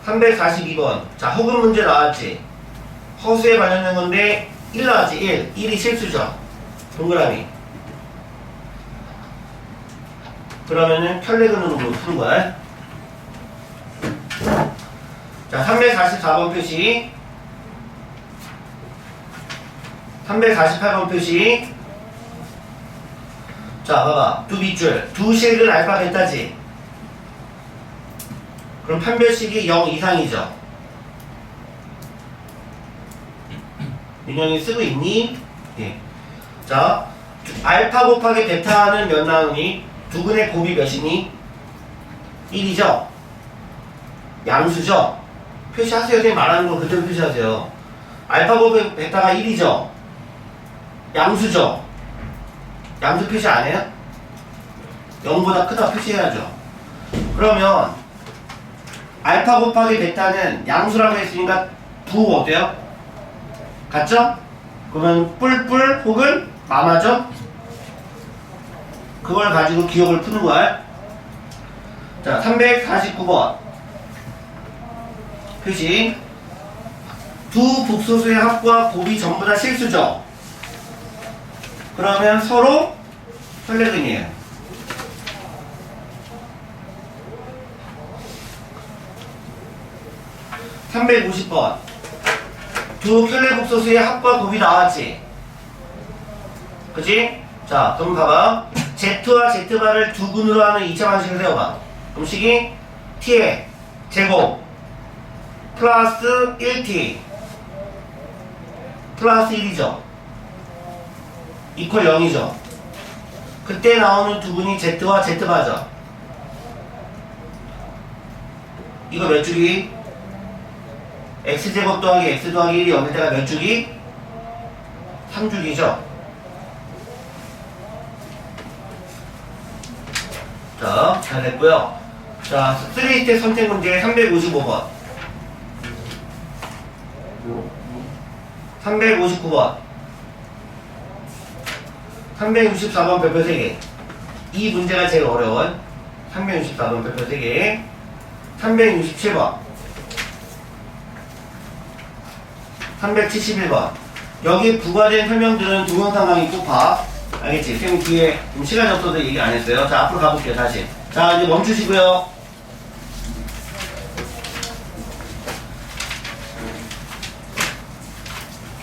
342번. 자, 허근 문제 나왔지. 허수에 관련된 건데 1 나왔지. 1. 1이 실수죠. 동그라미. 그러면은 편례근으로 푸는 거야. 자, 344번 표시. 348번 표시. 자, 봐봐. 두 밑줄. 두 실근 알파 베타지. 그럼 판별식이 0 이상이죠. 민영이 쓰고 있니? 예. 자, 알파 곱하기 베타는 몇 나오니? 두근의 곱이 몇이니? 1이죠? 양수죠? 표시하세요. 선생님 말하는 거 그대로 표시하세요. 알파 곱하기 베타가 1이죠? 양수죠? 양수 표시 안 해요? 0보다 크다 표시해야죠. 그러면 알파 곱하기 베타는 양수라고 했으니까 부 어때요? 같죠? 그러면 뿔뿔 혹은 마마죠? 그걸 가지고 기억을 푸는 거야. 자, 349번 표시. 두 복소수의 합과 곱이 전부 다 실수죠? 그러면 서로 편례근이에요. (350번) 두 편례복소수의 합과 곱이 나왔지? 그치? 자, 그럼 봐봐. Z와 Z바를 두 근으로 하는 2차 방식을 세워봐. 그럼 식이 T의 제곱 플러스 1T 플러스 1이죠. 이퀄 0이죠. 그때 나오는 두 근이 Z와 Z바죠. 이거 몇 주기? X제곱 더하기 X 더하기 1이 0일 때가 몇 주기? 3주기죠. 자, 잘 됐고요. 자, 3스텝 선택 문제 355번 359번 364번 별표 3개. 이 문제가 제일 어려운 364번 별표 3개. 367번 371번 여기 부과된 설명들은 동영상 강의 꼭 봐. 알겠지? 선생님 뒤에 좀 시간이 없어서 얘기 안 했어요. 자, 앞으로 가볼게요. 다시. 자, 이제 멈추시고요.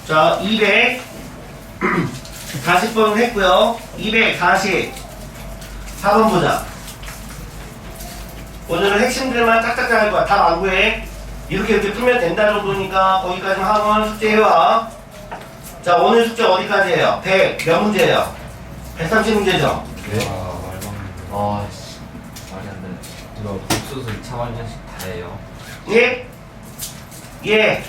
자, 240번을 했고요. 244번 보자. 오늘은 핵심들만 짝짝짝 할 거야. 답 안 구해. 이렇게 풀면 된다 정도니까 거기까지 하면 숙제 해와. 자, 오늘 숙제 어디까지 해요? 100 몇 문제예요? 130문제죠? 네. 아 말도 안 돼. 아 씨. 말이 안 되네. 이거 복수수 2차 완전식 다 해요. 예? 예.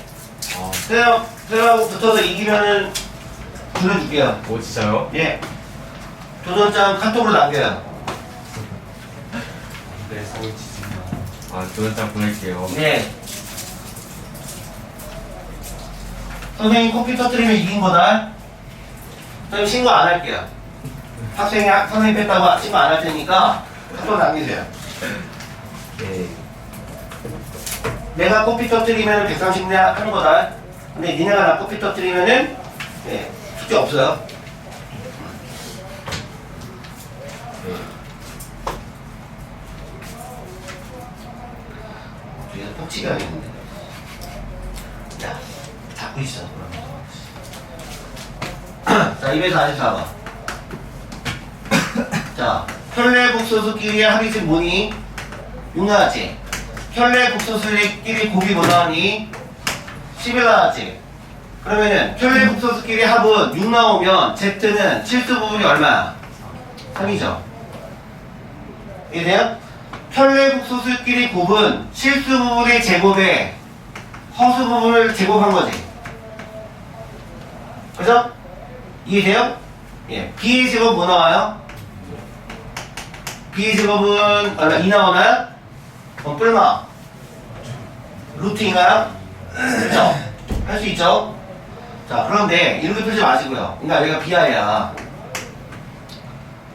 아, 세영하고 붙어서 이기면은 보내줄게요. 오 진짜요? 예. 도전장 카톡으로 남겨요. 네, 서울 지진다. 아, 도전장 보낼게요. 예. 선생님 코피 터뜨리면 이긴 거다. 선생님 신고 안 할게요. 선생님 뺐다고 신고 안 할 테니까 카톡 남기세요. 네. 내가 코피 터뜨리면 130내 하는 거다. 근데 니네가 나 코피 터뜨리면은 예, 숙제 없어요. 네. 뒤에서 톡치기 하겠는데. 야, 잡고 있어. 자, 244번. 자, 혈례복소수끼리의 합의식 뭐니? 6 나왔지? 혈례복소수끼리 곱이 뭐 나오니? 11 나왔지? 그러면은 혈례복소수끼리 합은 6 나오면 Z는 실수 부분이 얼마야? 3이죠. 이해돼요? 혈례복소수끼리 곱은 실수 부분의 제곱에 허수 부분을 제곱한 거지. 그죠? 이해돼요? 예. B의 제곱 뭐 나와요? B의 제곱은 얼마? 2 나오나요? 그럼 뿔마 루트인가요? 그렇죠? 할 수 있죠? 자, 그런데 이렇게 풀지 마시고요. 그러니까 여기가 비하야.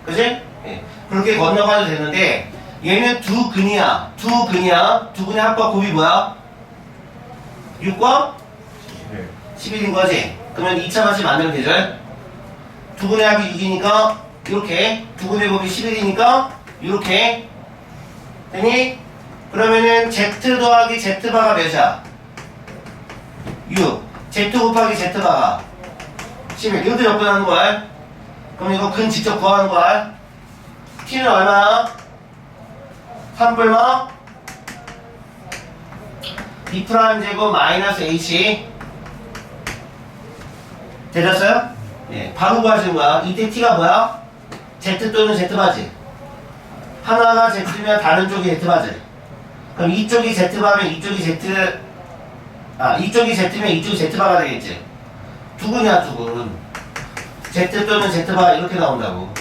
그치? 예. 그렇게 건너가도 되는데, 얘는 두 근이야. 두 근이야. 두 근의 합과 곱이 뭐야? 6과 11인 거지? 그러면 2차 방식 만들면 되죠? 두 근의 합이 6이니까, 이렇게. 두 근의 곱이 11이니까, 이렇게. 되니? 그러면은 Z 더하기 Z바가 몇이야? 6. Z 곱하기 Z바가 11. 이것도 역분하는 거야. 그럼 이거 근 직접 구하는 거야. T는 얼마야? 3불마 B 프라임 제곱 마이너스 H. 되셨어요? 예, 바로 구하시는 거야. 이때 T가 뭐야? Z 또는 Z바지. 하나가 Z면 다른 쪽이 Z바지. 그럼 이쪽이 Z바면 이쪽이 이쪽이 Z면 이쪽이 Z바가 되겠지. 두근이야, 두근. Z 또는 Z바 이렇게 나온다고.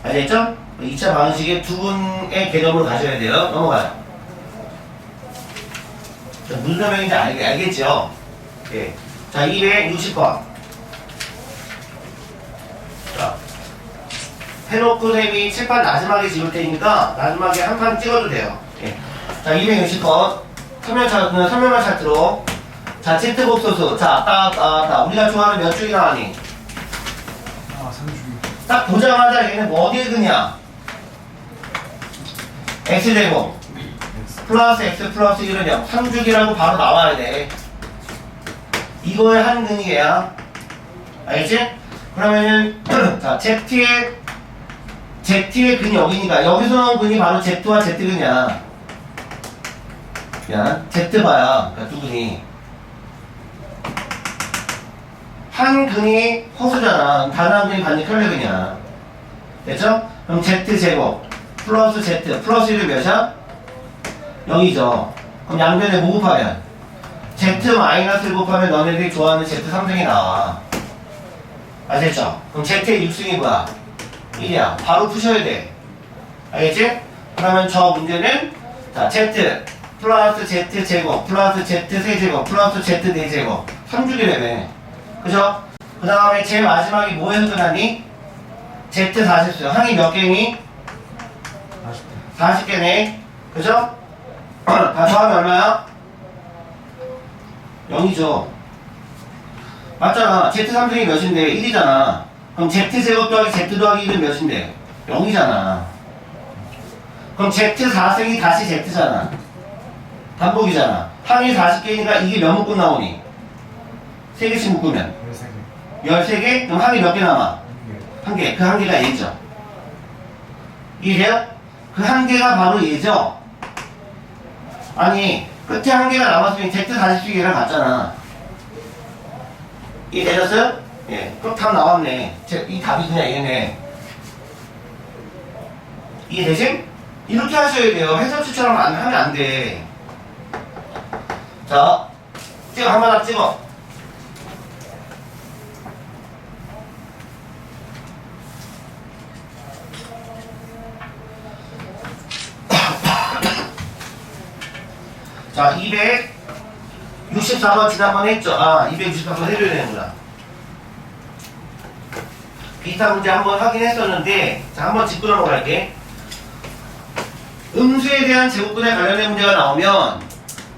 알겠죠? 2차 방식의 두근의 개념으로 가셔야 돼요. 넘어가요. 자, 무슨 설명인지 알겠죠? 예. 자, 260번. 자, 해놓고 쌤이 칠판 마지막에 찍을 테니까 마지막에 한 판 찍어도 돼요. 예. 자, 260번. 선멸만 차트로. 자, Z복소수. 자, 우리가 좋아하는 몇 줄이 나가니? 3주. 딱 보자마자 얘는 뭐 어디에 그냐? X제곱 플러스 X 플러스 1은 0. 3주기라고 바로 나와야 돼. 이거의 한 근이 얘야. 알겠지? 그러면은 자, Z의 근이 여기니까 여기서 나온 근이 바로 Z와 Z근이야. Z바야. 그러니까 두 근이. 한 근이 허수잖아. 다른 한 근이 반지 혈례근이야. 됐죠? 그럼 Z제곱 플러스 Z 플러스 1이 몇이야? 0이죠. 그럼 양변에 뭐 곱하면? Z 마이너스 1 곱하면 너네들이 좋아하는 Z 3승이 나와. 아셨죠? 그럼 Z의 6승이 뭐야? 1이야. 바로 푸셔야 돼. 알겠지? 그러면 저 문제는 자, Z 플러스 Z 제곱 플러스 Z 세제곱 플러스 Z 4제곱 3주기래매. 그죠? 그 다음에 제일 마지막에 뭐에서 끝나니? Z 40수. 항이 몇 개니? 40개네. 그죠? 다 더하면 얼마야? 0이죠. 맞잖아. Z3승이 몇인데? 1이잖아. 그럼 Z제곱 더하기 Z 더하기 1은 몇인데? 0이잖아. 그럼 Z4승이 다시 Z잖아. 반복이잖아. 항이 40개니까 이게 몇 묶음 나오니? 3개씩 묶으면 13개? 그럼 항이 몇 개 남아? 1개. 그 한 개가 얘죠. 이해돼요? 그 한 개가 바로 얘죠? 아니, 끝에 한 개가 남았으면 Z40씩이랑 같잖아. 이해되셨어요? 예. 그럼 답 나왔네. 이 답이 그냥 얘네. 이해되지? 이렇게 하셔야 돼요. 해설치처럼 하면 안 돼. 자, 찍어. 한 바닥 찍어. 자, 264번 지난번에 했죠? 264번 해줘야 되는구나. 비슷한 문제 한번 확인했었는데, 자, 한번 짚고 넘어갈게. 음수에 대한 제곱근에 관련된 문제가 나오면,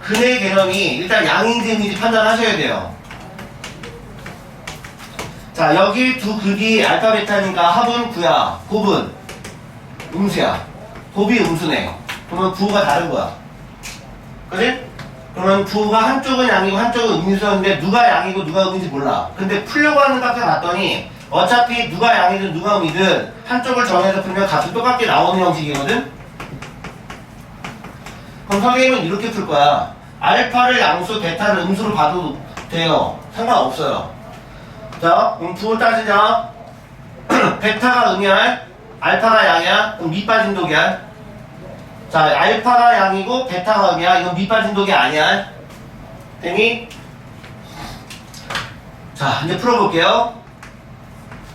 근의 개념이 일단 양인지 음인지 판단하셔야 돼요. 자, 여기 두 극이 알파 베타니까 합은 9야. 곱은 음수야. 곱이 음수네. 그러면 부호가 다른 거야. 그지? 그러면 부호가 한쪽은 양이고 한쪽은 음수였는데 누가 양이고 누가 음인지 몰라. 근데 풀려고 하는 값을 봤더니 어차피 누가 양이든 누가 음이든 한쪽을 정해서 풀면 값이 똑같게 나오는 형식이거든? 그럼 선생님은 이렇게 풀 거야. 알파를 양수, 베타를 음수로 봐도 돼요. 상관없어요. 자, 그럼 부호 따지자. 베타가 음이야? 알파가 양이야? 그럼 밑빠진 독이야? 자, 알파가 양이고 베타가 음이야. 이건 밑빠진 독이 아니야. 됐니? 자, 이제 풀어볼게요.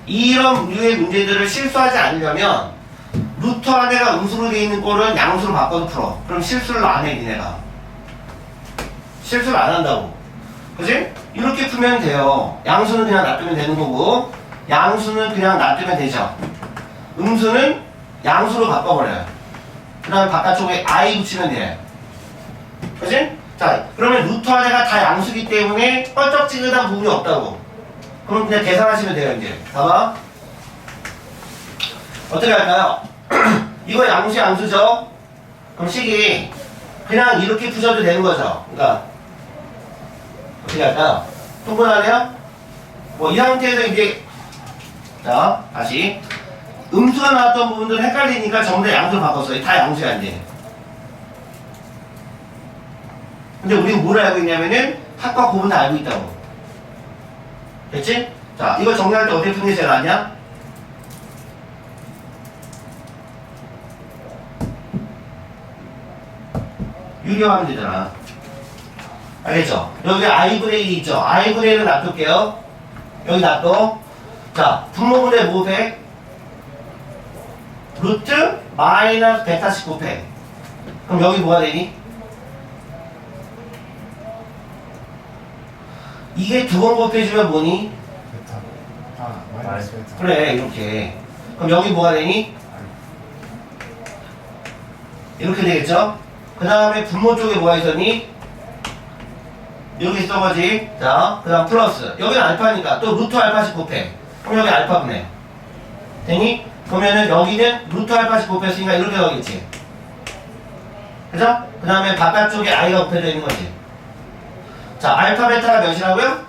이런 류의 문제들을 실수하지 않으려면 루트 안에가 음수로 되어 있는 꼴은 양수로 바꿔서 풀어. 그럼 실수를 안 해, 니네가. 실수를 안 한다고. 그지? 이렇게 풀면 돼요. 양수는 그냥 놔두면 되는 거고, 양수는 그냥 놔두면 되죠. 음수는 양수로 바꿔버려요. 그 다음에 바깥쪽에 i 붙이면 돼요. 그지? 자, 그러면 루트 안에가 다 양수기 때문에 뻘쩍지근한 부분이 없다고. 그럼 그냥 계산하시면 돼요, 이제. 봐봐. 어떻게 할까요? 이거 양수죠? 그럼 식이 그냥 이렇게 푸셔도 되는 거죠. 그러니까, 어떻게 할까요? 통분하네요? 뭐, 이 상태에서 이제, 자, 다시. 음수가 나왔던 부분들은 헷갈리니까 전부 다 양수로 바꿨어요. 다 양수야, 이제. 근데 우리가 뭘 알고 있냐면은 합과 곱은 다 알고 있다고. 됐지? 자, 이거 정리할 때 어떻게 푸는 게 제일 낫냐? 유리화하면 되잖아. 알겠죠? 여기 i분의 1이 있죠? i분의 1을 놔둘게요. 여기 놔둬. 자, 분모분의 뭐 배? 루트 마이너스 베타씩 곱해. 그럼 여기 뭐가 되니? 이게 두 번 곱해주면 뭐니? 베타. 아, 마이너스 베타. 그래, 이렇게. 그럼 여기 뭐가 되니? 이렇게 되겠죠? 그 다음에 분모 쪽에 뭐가 있었니? 여기 있던 거지. 자, 그 다음 플러스. 여기는 알파니까 또 루트 알파씩 곱해. 그럼 여기 알파분해. 되니? 그러면은 여기는 루트 알파씩 곱했으니까 이렇게 나오겠지. 그죠? 그 다음에 바깥쪽에 i가 곱해져 있는 거지. 자, 알파 베타가 몇이라고요?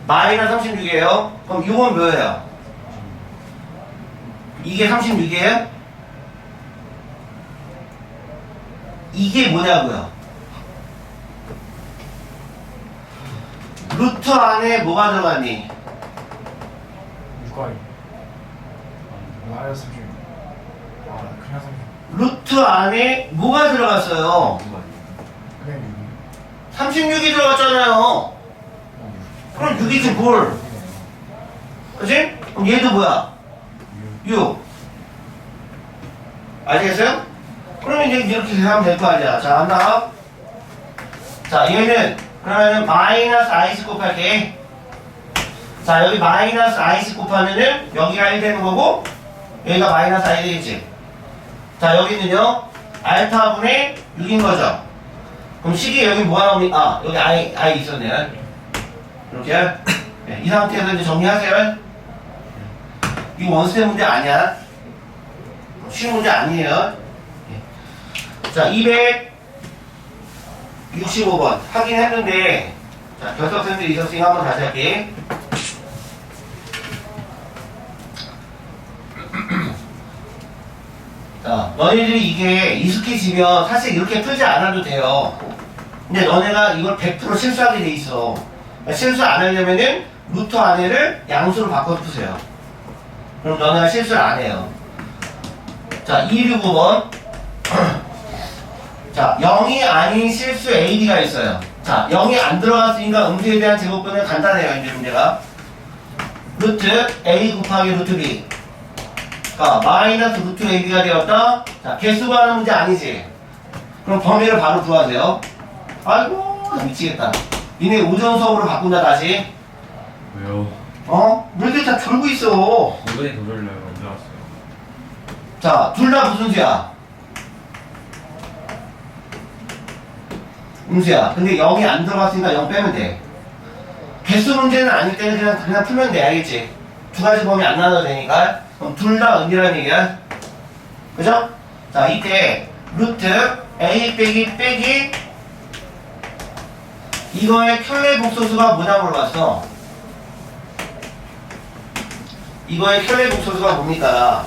마이너스 36이에요. 그럼 이건 뭐예요? 이게 36이에요? 이게 뭐냐고요? 루트 안에 뭐가 들어갔니? 6과이. 마이너스 36. 아, 그냥 36. 루트 안에 뭐가 들어갔어요? 그냥 36이 들어갔잖아요. 6. 그럼 6이지 뭘? 그치? 그럼 얘도 뭐야? 6. 아시겠어요? 그러면 이제 이렇게 계산하면 될 거 아니야. 자, 한다. 자, 얘는 그러면은 마이너스 i씩 곱할게. 자, 여기 마이너스 i씩 곱하면은 여기가 1 되는 거고 여기가 마이너스 i 되겠지. 자, 여기는요 알파분의 6인 거죠. 그럼 식이 여기 뭐가 나오니? 아, 여기 i 있었네. 이렇게. 네, 이 상태에서 이제 정리하세요. 이거 원스텝 문제 아니야. 쉬운 문제 아니에요. 자, 265번 확인했는데, 자, 결석생들이 있었으니까 한번 다시 할게. 자, 너희들이 이게 익숙해지면 사실 이렇게 풀지 않아도 돼요. 근데 너네가 이걸 100% 실수하게 돼 있어. 그러니까 실수 안 하려면은 루트 안에를 양수로 바꿔서 푸세요. 그럼 너네가 실수를 안 해요. 자, 265번. 자, 0이 아닌 실수 AB가 있어요. 자, 0이 안 들어갔으니까 음수에 대한 제곱분은 간단해요, 이제 문제가. 루트 A 곱하기 루트 B. 가 마이너스 루트 AB가 되었다. 자, 개수 구하는 문제 아니지? 그럼 범위를 바로 구하세요. 아이고, 나 미치겠다. 니네 오전 수업으로 바꾼다, 다시. 왜요? 어? 왜 이렇게 다 졸고 있어? 이번에 더 졸려요. 언제 왔어요? 자, 둘 다 무슨 수야? 음수야. 근데 0이 안 들어갔으니까 0 빼면 돼. 개수 문제는 아닐 때는 그냥 풀면 돼. 알겠지? 두 가지 범위 안 나눠도 되니까. 그럼 둘 다 은이라는 얘기야. 그죠? 자, 이때 루트 A 빼기 이거의 켤레 복소수가 뭐냐 물어봤어. 이거의 켤레 복소수가 뭡니까?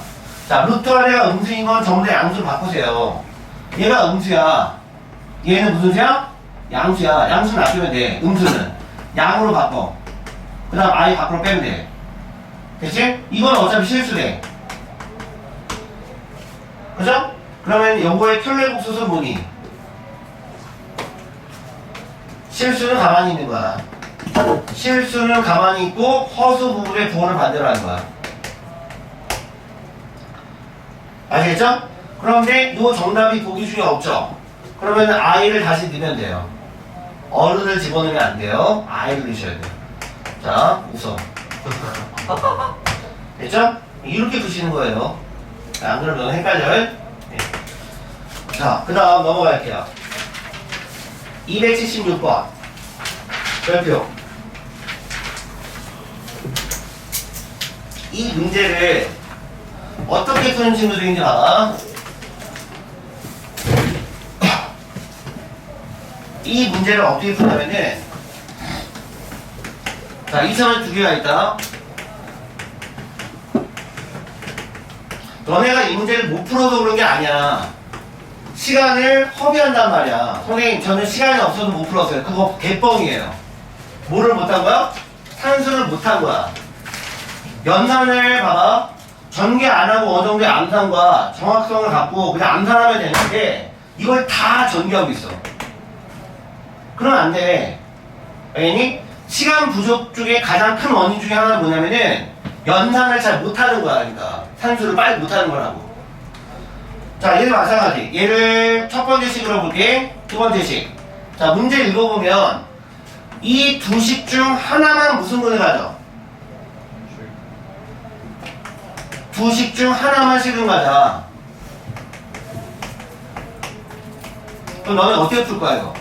자, 루트 안에가 음수인 건 전부 다 양수로 바꾸세요. 얘가 음수야. 얘는 무슨 수야? 양수야. 양수는 아끼면 돼. 음수는 양으로 바꿔. 그 다음 i 밖으로 빼면 돼. 됐지? 이건 어차피 실수돼. 그죠? 그러면 요거의 켤레 복소수는 뭐니? 실수는 가만히 있는 거야. 실수는 가만히 있고 허수 부분의 부호를 반대로 하는 거야. 아시겠죠? 그런데 요 정답이 보기 중에 없죠? 그러면 i를 다시 넣으면 돼요. 어른을 집어넣으면 안 돼요. 아이를 넣으셔야 돼요. 자, 웃어. 됐죠? 이렇게 푸시는 거예요. 안 그러면 헷갈려요. 네. 자, 그 다음 넘어갈게요. 276번. 별표. 이 문제를 어떻게 푸는 친구들인지 봐봐. 이 문제를 어떻게 푸냐면은, 자, 이선을 두 개가 있다. 너네가 이 문제를 못 풀어서 그런 게 아니야. 시간을 허비한단 말이야. 선생님, 저는 시간이 없어서 못 풀었어요. 그거 개뻥이에요. 뭐를 못한 거야? 산수를 못한 거야. 연산을 봐봐. 전개 안 하고 어느 정도의 암산과 정확성을 갖고 그냥 암산하면 되는데, 이걸 다 전개하고 있어. 그러면 안 돼. 왜니? 시간 부족 중에 가장 큰 원인 중에 하나는 뭐냐면은 연산을 잘 못하는 거야. 그러니까 산수를 빨리 못하는 거라고. 자, 얘를 마찬가지. 얘를 첫 번째 식으로 볼게. 두 번째 식. 자, 문제 읽어보면 이 두 식 중 하나만 무슨 근을 가져? 두 식 중 하나만 식은 가자. 그럼 너는 어떻게 풀 거야 이거?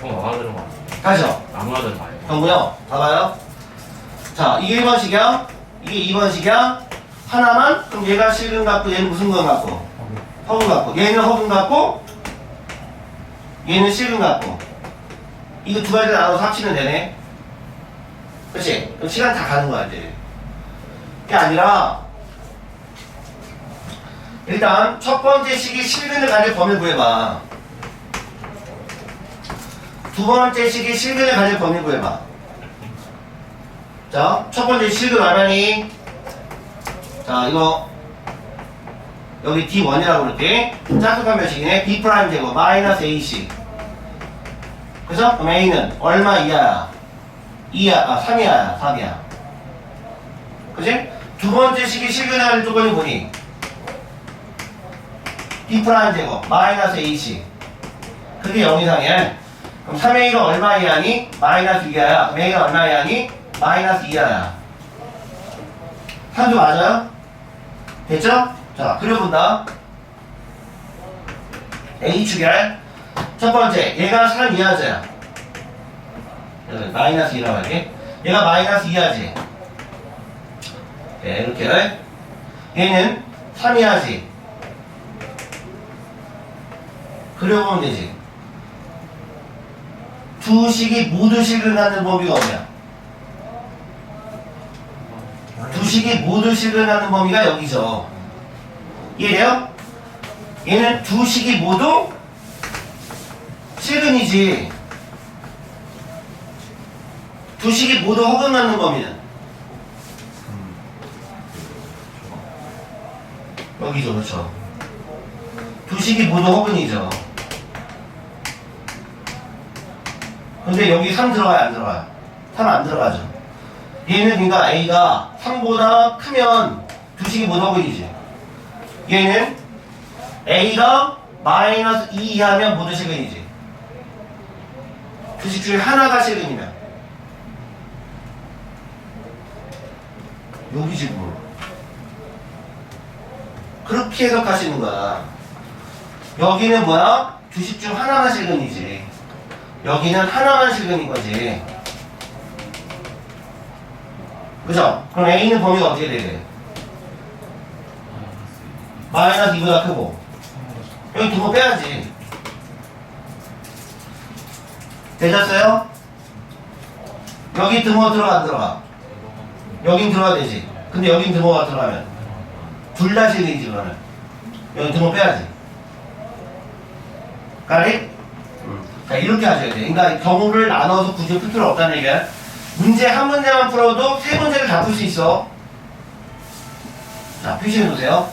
형 아무나 들은 거 같아. 다시요. 아무나 들은 거 아니야. 정구요. 봐봐요. 자, 이게 1번식이야. 이게 2번식이야. 하나만? 그럼 얘가 실근 같고 얘는 무슨 근 같고? 허근 같고. 얘는 허근 같고 얘는 실근 같고. 이거 두 가지를 나눠서 합치면 되네. 그치? 그럼 시간 다 가는 거야 이제. 그게 아니라 일단 첫 번째 식이 실근을 가질 범위를 구해봐. 두 번째 식이 실근을 가질 범위를 구해봐. 자, 첫 번째 실근 얼마니? 자, 이거 여기 D1이라고 그럴게. 짝수한 몇식이네? B 프라임 제곱 마이너스 AC. 그죠? 그럼 A는 얼마 이하야? 2야, 3이야, 3이야. 그지? 두 번째 식이 실근할 조건이 뭐니? B 프라임 제곱 마이너스 AC. 그게 0 이상이야. 그럼 3A가 얼마 이하니? 마이너스 2하야. 그럼 A가 얼마 이하니? 마이너스 2하야. 산수 맞아요? 됐죠? 자, 그려본다. A 축열. 첫 번째, 얘가 3 이하자야. 마이너스 2라고 할게. 얘가 마이너스 2하지. 네, 이렇게. 얘는 3 이하지. 그려보면 되지. 두 식이 모두 식을 갖는 범위가 뭐야? 두 식이 모두 식을 갖는 범위가 여기죠. 이해돼요? 얘는 두 식이 모두 실근이지. 두 식이 모두 허근 갖는 범위는 여기죠. 그렇죠? 두 식이 모두 허근이죠. 근데 여기 3 들어가요? 안 들어가요? 3 안 들어가죠. 얘는 그러니까 A가 3보다 크면 두 식이 모두 허근이지. 얘는 A가 마이너스 2 이하면 모두 실근이지. 두 식 중에 하나가 실근이면. 여기지 뭐. 그렇게 해석하시는 거야. 여기는 뭐야? 두 식 중 하나만 실근이지. 여기는 하나만 실근인 거지. 그죠? 그럼 A는 범위가 어떻게 돼야 돼? 마이너스 2보다 크고. 여기 두 번 빼야지. 되셨어요? 여기 등호 들어가 안 들어가? 여긴 들어가야 되지. 근데 여긴 등호가 들어가면 둘 다 실근이지 그러면. 여기 등호 빼야지. 가리? 자, 이렇게 하셔야 돼. 그러니까 경우를 나눠서 굳이 풀 필요 없다는 얘기야. 문제 한 문제만 풀어도 세 문제를 다 풀 수 있어. 자, 표시해 놓으세요.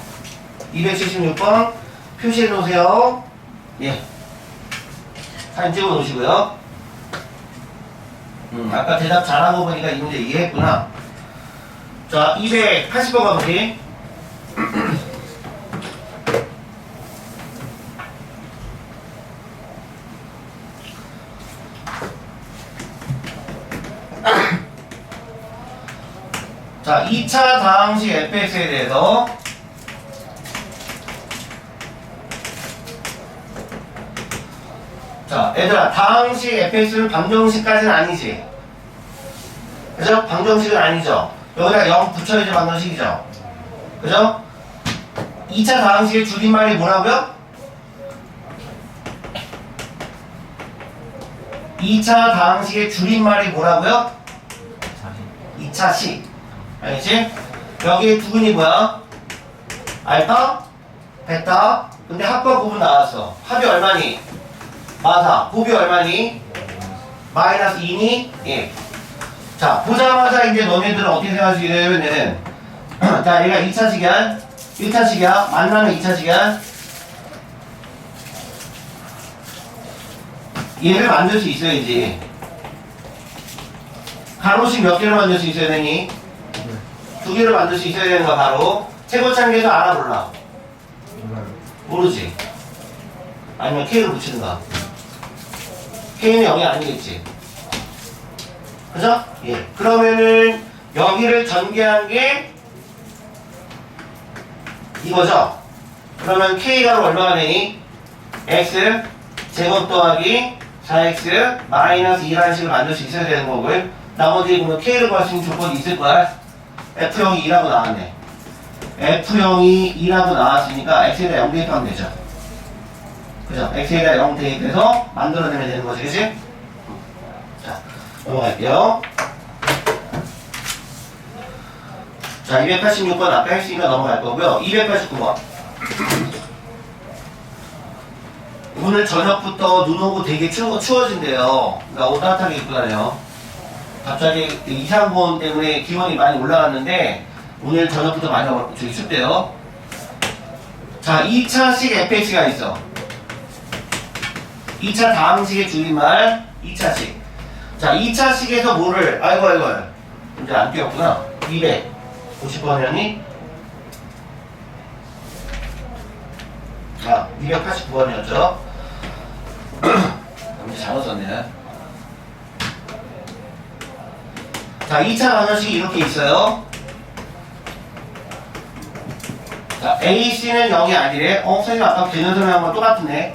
276번 표시해 놓으세요. 예. 사진 찍어 놓으시고요. 아까 대답 잘한 거 보니까 이 문제 이해했구나. 자, 280번 가보기. 자, 2차 다항식 fx에 대해서 자, 얘들아, 다항식 fx는 방정식까지는 아니지. 그죠? 방정식은 아니죠. 여기다 0 붙여야지 방정식이죠. 그죠? 2차 다항식의 줄임말이 뭐라고요? 2차 다항식의 줄임말이 뭐라고요? 2차식. 알겠지? 여기에 두근이 뭐야? 알파? 베타? 근데 합과 곱은 나왔어. 합이 얼마니? 맞아. 곱이 얼마니? 마이너스 2니? 예. 자, 보자마자 이제 너네들은 어떻게 생각하시게 되냐면은 자, 얘가 2차식이야. 1차식이야. 만나는 2차식이야. 얘를 만들 수 있어야지. 가로식 몇 개를 만들 수 있어야 되니? 2개를 만들 수 있어야 되는 거야, 바로. 최고창계에서 알아, 몰라? 몰라요. 모르지. 아니면 K를 붙이는가. K는 0이 아니겠지. 그죠? 예. 그러면은 여기를 전개한 게 이거죠? 그러면 K가 얼마가 되니? X 제곱 더하기 4X 마이너스 2라는 식을 만들 수 있어야 되는 거고요. 나머지 보면 K를 구할 수 있는 조건이 있을 거야. F형이 2라고 나왔네. F형이 2라고 나왔으니까 X에다 0 대입하면 되죠. 그죠? X에다 0 대입해서 만들어내면 되는 거지, 그치? 자, 넘어갈게요. 자, 286번 아까 했으니까 넘어갈 거고요. 289번. 오늘 저녁부터 눈 오고 되게 추워진대요. 그러니까 옷 따뜻하게 입고 다녀요. 갑자기 이상고온 때문에 기온이 많이 올라갔는데 오늘 저녁부터 많이 저기 춥대요. 자, 2차식 fx가 있어. 2차 다항식의 줄임말 2차식. 자, 2차식에서 뭐를 아이고 이제 안 뛰었구나. 250번이었니? 아, 289번이었죠. 이제 잘못 썼네. 자, 2차 방정식이 이렇게 있어요. 자, AC는 0이 아니래. 선생님 아까 개념 설명한 건 똑같은데.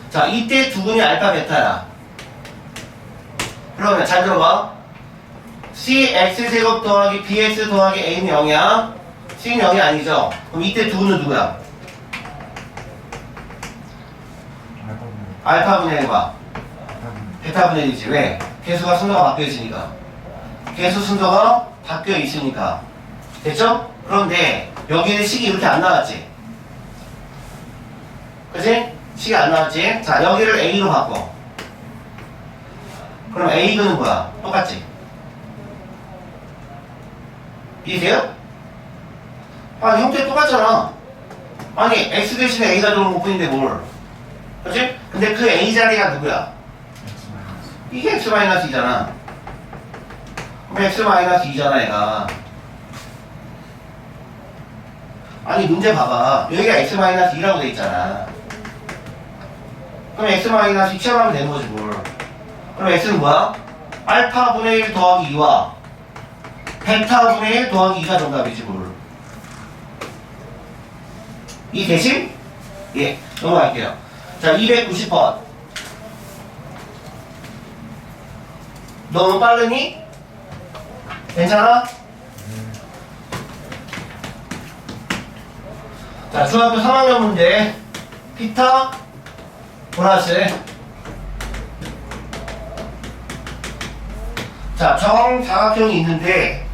자, 이때 두근이 알파 베타야. 그러면 잘 들어봐. CX제곱 더하기 BX 더하기 A는 0이야. C는 0이 아니죠. 그럼 이때 두근은 누구야? 알파분의 1과 베타분의 1이지. 왜? 개수가 순서가 바뀌어 있으니까. 개수 순서가 바뀌어 있으니까. 됐죠? 그런데 여기는 식이 이렇게 안 나왔지. 그치? 식이 안 나왔지? 자, 여기를 A로 바꿔. 그럼 A는 뭐야? 똑같지? 이해돼요? 아, 형태 똑같잖아. 아니, X 대신에 A가 들어온 것 뿐인데 뭘. 그치? 근데 그 A 자리가 누구야? 이게 X-2잖아. 그럼 X-2잖아, 얘가. 아니, 문제 봐봐. 여기가 X-2라고 돼 있잖아. 그럼 X-2 취합하면 되는 거지, 뭘. 그럼 X는 뭐야? 알파분의 1 더하기 2와 베타분의 1 더하기 2가 정답이지, 뭘. 이 대신? 예, 넘어갈게요. 자, 290번. 너무 빠르니? 괜찮아? 자, 중학교 3학년 문제. 피타 보라스. 자, 정사각형이 있는데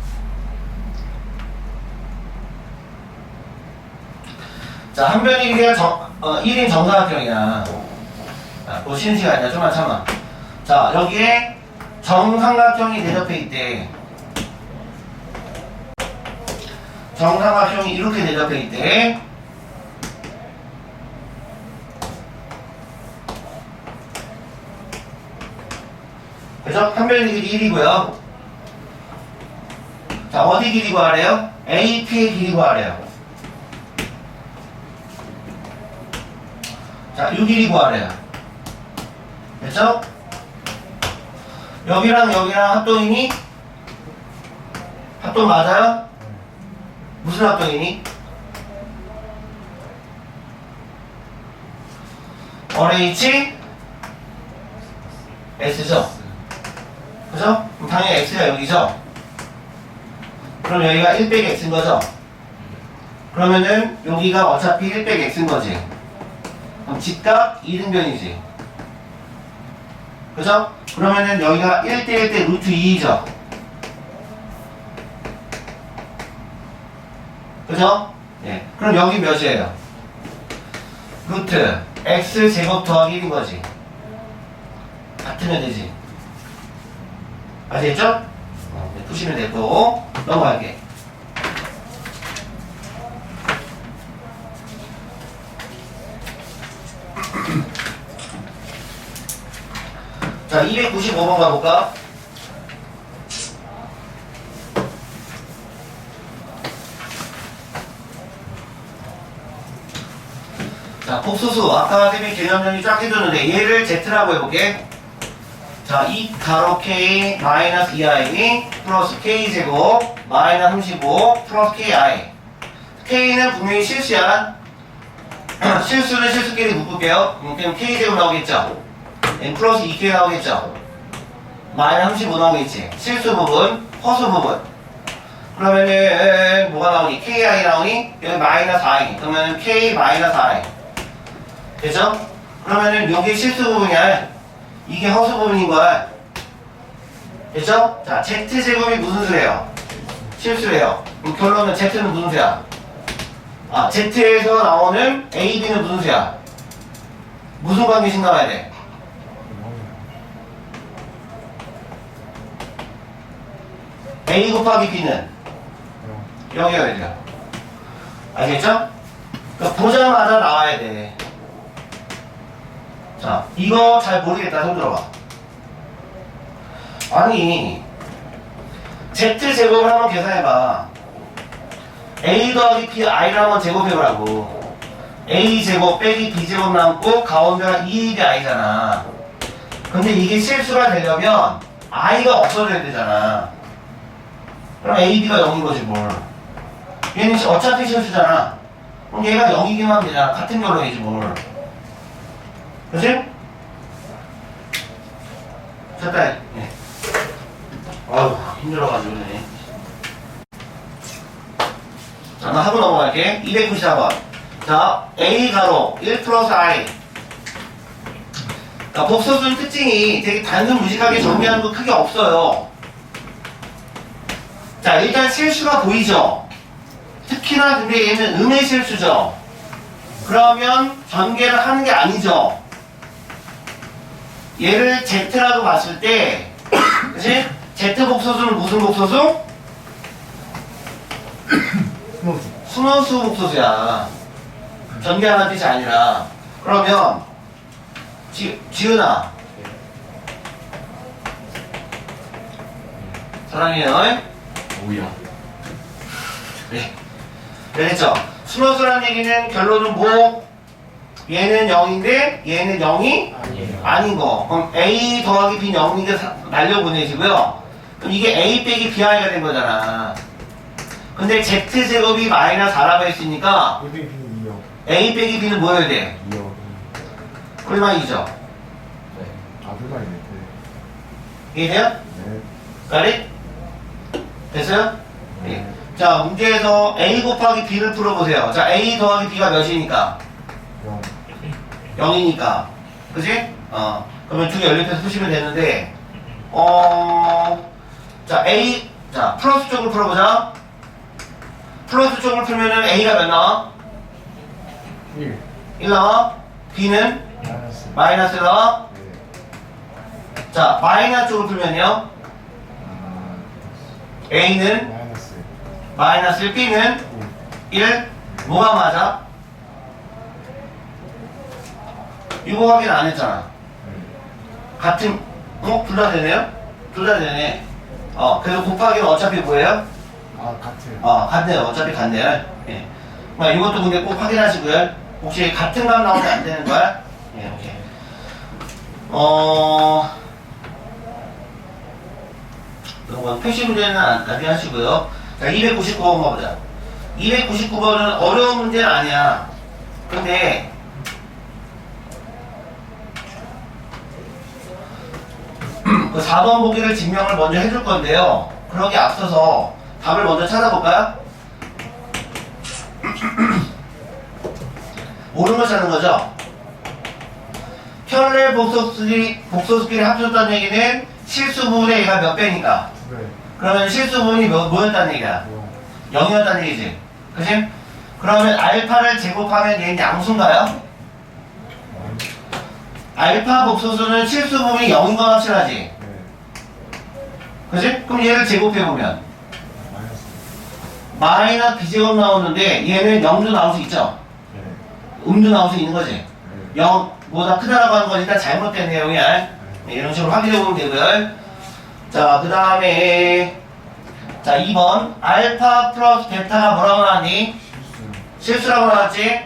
자, 한 변의 길이가 1인 정사각형이야. 자, 뭐 쉬는 시간이야. 좀만 참아. 자, 여기에 정삼각형이 대접해 있대. 정삼각형이 이렇게 대접해 있대. 그래서 한 변의 길이 1이고요. 자, 어디 길이 구하래요? AP의 길이 구하래요. 자, 요 길이 구하래요. 됐죠? 여기랑 여기랑 합동이니? 합동 맞아요? 무슨 합동이니? RH S죠? 그죠? 그럼 당연히 X가 여기죠? 그럼 여기가 1 빼기 X인 거죠? 그러면은 여기가 어차피 1 빼기 X인 거지. 그럼 직각 이등변이지. 그죠? 그러면은 여기가 1대 1대 루트 2죠? 그죠? 예. 그럼 여기 몇이에요? 루트 X 제곱 더하기 1인 거지. 같으면 되지. 아시겠죠? 네, 푸시면 되고 넘어갈게. 자, 295번 가볼까? 자, 복소수 아까 쌤이 개념 정리 쫙 해줬는데 얘를 Z라고 해볼게. 자, 2 가로 K 마이너스 2i 플러스 K제곱 마이너스 35 플러스 KI. K는 분명히 실수야. 실수는 실수끼리 묶을게요. 그럼 K제곱 나오겠죠? N 플러스 2K 나오겠죠? 마이너스 35 나오겠지? 실수 부분, 허수 부분. 그러면은 뭐가 나오니? KI 나오니? 여기 마이너스 I. 그러면은 K 마이너스 I. 되죠? 그러면은 여기 실수 부분이야. 이게 허수 부분인 거야. 됐죠? 자, Z제곱이 무슨 수래요? 실수래요. 그럼 결론은 Z는 무슨 수야? 아, Z에서 나오는 AB는 무슨 수야? 무슨 관계식 나와야 돼? A 곱하기 B는 0이어야 돼요. 알겠죠? 그러니까 보자마자 나와야 돼. 자, 이거 잘 모르겠다. 손 들어봐. 아니, Z제곱을 한번 계산해봐. A 더하기 P, I를 한번 제곱해보라고. A제곱 빼기 B제곱 남고 가운데가 2의 I잖아. 근데 이게 실수가 되려면 I가 없어져야 되잖아. 그럼 A, B가 0인 거지 뭘. 얘는 어차피 실수잖아. 그럼 얘가 0이기만 하면 되잖아. 같은 결론이지 뭘. 그치? 됐다. 예. 아유, 힘들어가지고 그러네. 자, 나 하고 넘어갈게. 294번. 자, A 가로 1 플러스 I. 자, 복소수는 특징이 되게 단순 무식하게 정리하는 거 크게 없어요. 자, 일단 실수가 보이죠? 특히나 근데 얘는 음의 실수죠? 그러면 전개를 하는 게 아니죠? 얘를 Z라고 봤을 때, 그치? Z 복소수는 무슨 복소수? 순원수 복소수야. 전개하는 뜻이 아니라. 그러면, 지은아. 사랑해요. 오야. 네. 됐죠? 순원수라는 얘기는 결론은 뭐? 얘는 0인데 얘는 0이 아니에요. 아닌 거. 그럼 A 더하기 B 0이니까 날려보내시고요. 그럼 이게 A 빼기 BI가 된 거잖아. 근데 Z제곱이 마이너스 4라고 했으니까 A 빼기 B는 2요. A 빼기 B는 뭐여야 돼? 2요. 꿀망이죠. 네. 아, 불만이네. 이해돼요? 네. 까리? 됐어요? 네. 자, 문제에서 A 곱하기 B를 풀어보세요. 자, A 더하기 B가 몇이니까? 0. 0이니까. 그지? 그러면 두 개 연립해서 푸시면 되는데, 자, A, 자, 플러스 쪽을 풀어보자. 플러스 쪽을 풀면은 A가 몇 나와? 1. 1 나와? B는 마이너스. 마이너스 나와? 네. 자, 마이너스 쪽을 풀면요. A는 마이너스. 마이너스 1, B는 1. 뭐가 맞아? 이거 확인 안 했잖아. 같은, 둘 다 되네요? 둘 다 되네. 그래서 곱하기는 어차피 뭐예요? 아, 같아요. 같네요. 어차피 같네요. 예. 이것도 근데 꼭 확인하시고요. 혹시 같은 값 나오면 안 되는 거야? 예, 오케이. 이건 표시 문제는 나중에 하시고요. 자, 299번 가보자. 299번은 어려운 문제는 아니야. 근데 그 4번 보기를 증명을 먼저 해줄 건데요. 그러기 앞서서 답을 먼저 찾아볼까요? 옳은 걸 찾는 거죠. 편례 복소수끼리 합쳤다는 얘기는 실수 부분의 얘가 몇 배니까. 네. 그러면 실수 부분이 뭐였다는 얘기야? 0이었다는 얘기지. 그치? 그러면 알파를 제곱하면 얘는 양수인가요? 알파 복소수는 실수 부분이 0인 건 확실하지? 네. 그치? 그럼 얘를 제곱해보면 마이너스. 마이너스 b제곱 나오는데 얘는 0도 나올 수 있죠? 네. 음도 나올 수 있는 거지? 네. 0보다 크다라고 하는 건 일단 잘못된 내용이야. 네, 이런 식으로 확인해보면 되고요. 자, 그 다음에 자 2번 알파 플러스 베타가 뭐라고 나왔니? 실수. 실수라고 나왔지?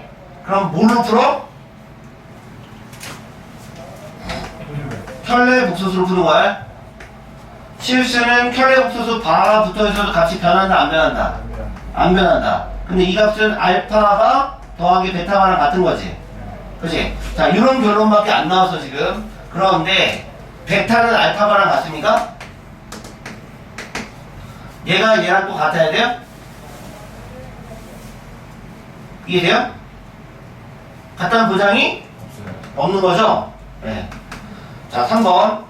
그럼 뭘로 풀어? 켤레 복소수로 푸는 거야. 실수는 켤레 복소수 바가 붙어있어도 값이 변한다 안 변한다? 안 변한다. 근데 이 값은 알파가 더하기 베타가랑 같은 거지. 그치? 자, 이런 결론밖에 안 나왔어 지금. 그런데 베타는 알파바랑 같습니까? 얘가 얘랑 또 같아야 돼요? 이해돼요? 같다는 보장이 없어요. 없는 거죠? 네. 자, 3번.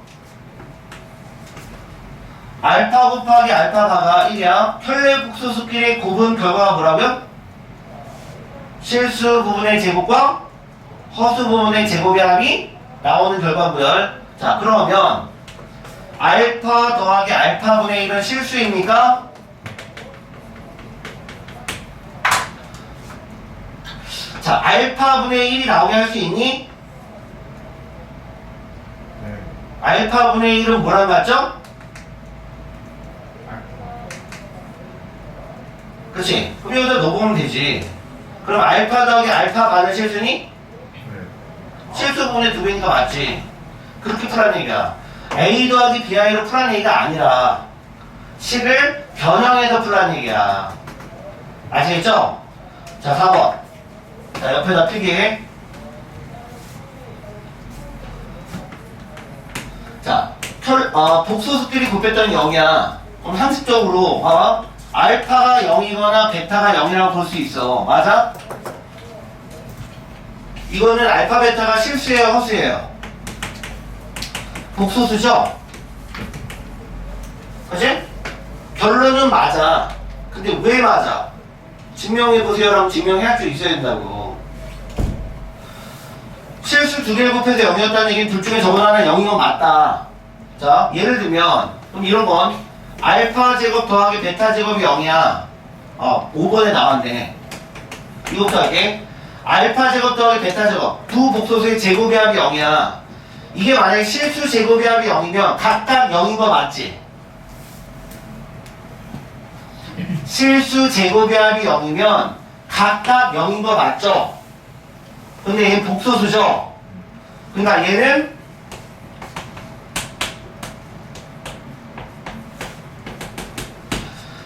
알파 곱하기 알파바가 1이야. 켤레 복소수끼리 곱은 결과가 뭐라고요? 실수 부분의 제곱과 허수 부분의 제곱의 합이 나오는 결과고요. 자, 그러면 알파 더하기 알파분의 1은 실수입니까? 자, 알파분의 1이 나오게 할 수 있니? 네. 알파분의 1은 뭐랑 같죠? 그렇지? 그럼 여기다 넣어보면 되지. 그럼 알파 더하기 알파 반은 실수니? 네. 실수 부분의 두 배니까 맞지. 그렇게 풀라는 얘기야. A 더하기 BI로 풀라는 얘기가 아니라 식을 변형해서 풀라는 얘기야. 아시겠죠? 자, 4번. 자, 옆에다 필기. 자, 복소수끼리 곱했더니 0이야. 그럼 상식적으로 봐봐. 알파가 0이거나 베타가 0이라고 볼 수 있어. 맞아? 이거는 알파 베타가 실수예요, 허수예요? 복소수죠? 그치? 결론은 맞아. 근데 왜 맞아? 증명해보세요라고 증명할 수 있어야 된다고. 실수 두 개를 곱해서 0이었다는 얘기는 둘 중에 저거 하나는 0인 건 맞다. 자, 예를 들면 그럼 이런 건 알파 제곱 더하기 베타 제곱이 0이야. 5번에 나왔네. 이거부터 할게. 알파 제곱 더하기 베타 제곱 두 복소수의 제곱의 합이 0이야. 이게 만약에 실수 제곱의 합이 0이면 각각 0인 거 맞지? 실수 제곱의 합이 0이면 각각 0인 거 맞죠? 근데 얘는 복소수죠? 그러니까 얘는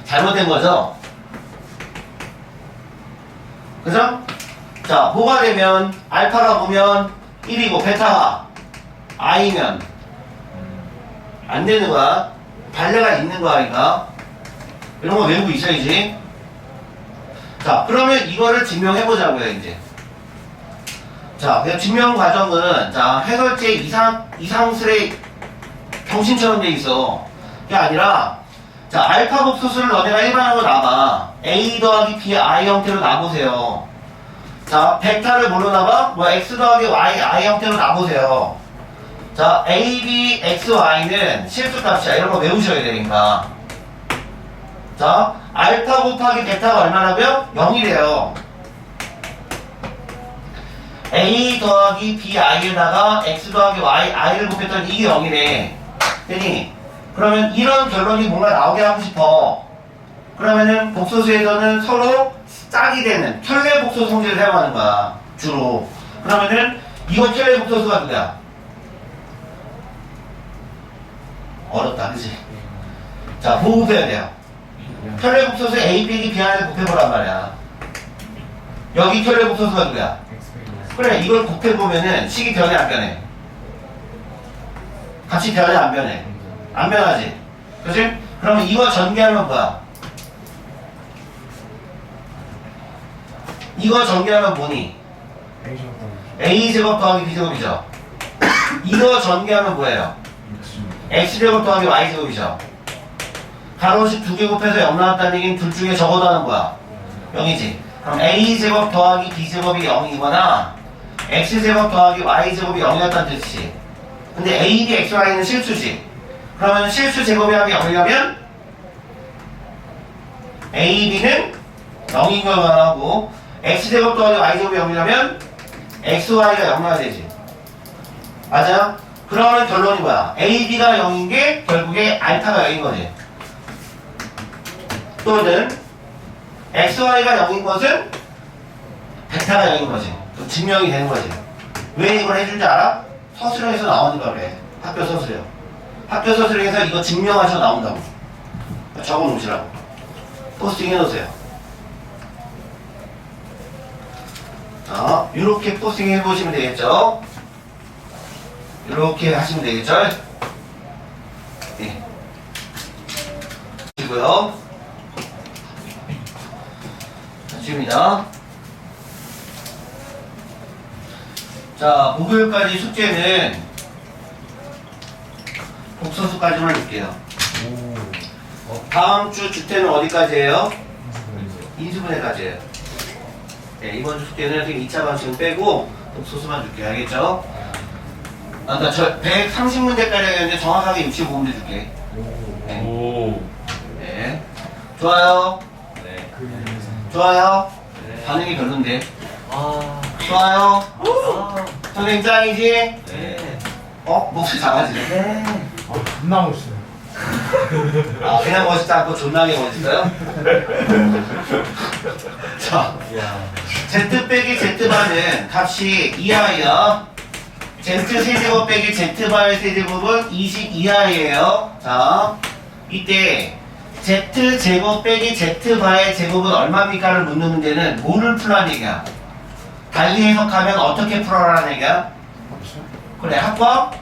잘못된 거죠? 그죠? 자, 뭐가 되면 알파가 보면 1이고 베타가 i면 안 되는 거야. 반례가 있는 거야, 그러니까. 이런 거 외우고 있어야지. 자, 그러면 이거를 증명해보자고요, 이제. 자, 그냥 증명 과정은, 자, 해설지에 이상스레 병신처럼 돼 있어. 그게 아니라, 자, 알파 복소수를 너네가 일반으로 놔봐. A 더하기 B, I 형태로 놔보세요. 자, 베타를 뭘로 놔봐? 뭐, X 더하기 Y, I 형태로 놔보세요. 자, A, B, X, Y는 실수값이야. 이런 거 외우셔야 되니까. 자, 알파 곱하기 베타가 얼마라고요? 0이래요. A 더하기 BI에다가 X 더하기 Y, I를 곱했더니 이게 0이네. 그니 그러면 이런 결론이 뭔가 나오게 하고 싶어. 그러면은 복소수에서는 서로 짝이 되는 켤레 복소수 성질을 사용하는 거야. 주로. 그러면은 이거 켤레 복소수가 누구야? 어렵다, 그치? 자, 호흡해야 돼요. 편례복소수 A 빼기 B 안에 곱해보란 말이야. 여기 편례복소수가 누구야? 그래, 이걸 곱해보면은 식이 변해 안 변해? 같이 변해 안 변해? 안 변하지? 그치? 그러면 이거 전개하면 뭐야? 이거 전개하면 뭐니? A제곱 더하기 B제곱이죠. 이거 전개하면 뭐예요? X제곱 더하기 Y제곱이죠. 가로식 2개 곱해서 0 나왔다는 얘기는 둘 중에 적어도 하는 거야. 0이지. 그럼 A제곱 더하기 B제곱이 0이거나 X제곱 더하기 Y제곱이 0이었다는 뜻이지. 근데 A, B, X, Y는 실수지. 그러면 실수 제곱이 하면 0이려면 A, B는 0인 걸 말하고 X제곱 더하기 Y제곱이 0이려면 X, Y가 0 나와야 되지. 맞아요? 그러면 결론이 뭐야? A, B가 0인 게 결국에 알파가 0인 거지. 또는 X, Y가 0인 것은 베타가 0인 거지. 그럼 증명이 되는 거지. 왜 이걸 해준 줄 알아? 서술형에서 나오니까 그래. 학교 서술형. 학교 서술형에서 이거 증명하셔 나온다고. 적어 놓으시라고. 포스팅 해놓으세요. 자, 이렇게 포스팅 해보시면 되겠죠? 이렇게 하시면 되겠죠? 예. 그리고요. 지금입니다. 자, 목요일까지 숙제는 복소수까지만 줄게요. 다음 주 주태는 어디까지예요? 인수분해까지예요. 네, 이번 주 숙제는 2차 방식은 빼고 복소수만 줄게요. 알겠죠? 그러니까 저 130문제까지 하겠는데 정확하게 65문제 줄게. 네. 오. 네. 좋아요. 네. 좋아요. 네. 반응이 별론데. 아. 좋아요. 아. 선생님 짱이지? 네. 목소리 작아지네. 네. 존나 멋있네. 아, 그냥 멋있지 않고 존나게 멋있어요? 자, 야. Z 빼기 Z바는 값이 이하예요. Z 세제곱 빼기 Z바의 세제곱은 20 이하예요. 자, 이때 Z 제곱 빼기 Z바의 제곱은 얼마입니까를 묻는 문제는 뭐를 풀라는 얘기야? 달리 해석하면 어떻게 풀어라는 얘기야? 그래, 합법?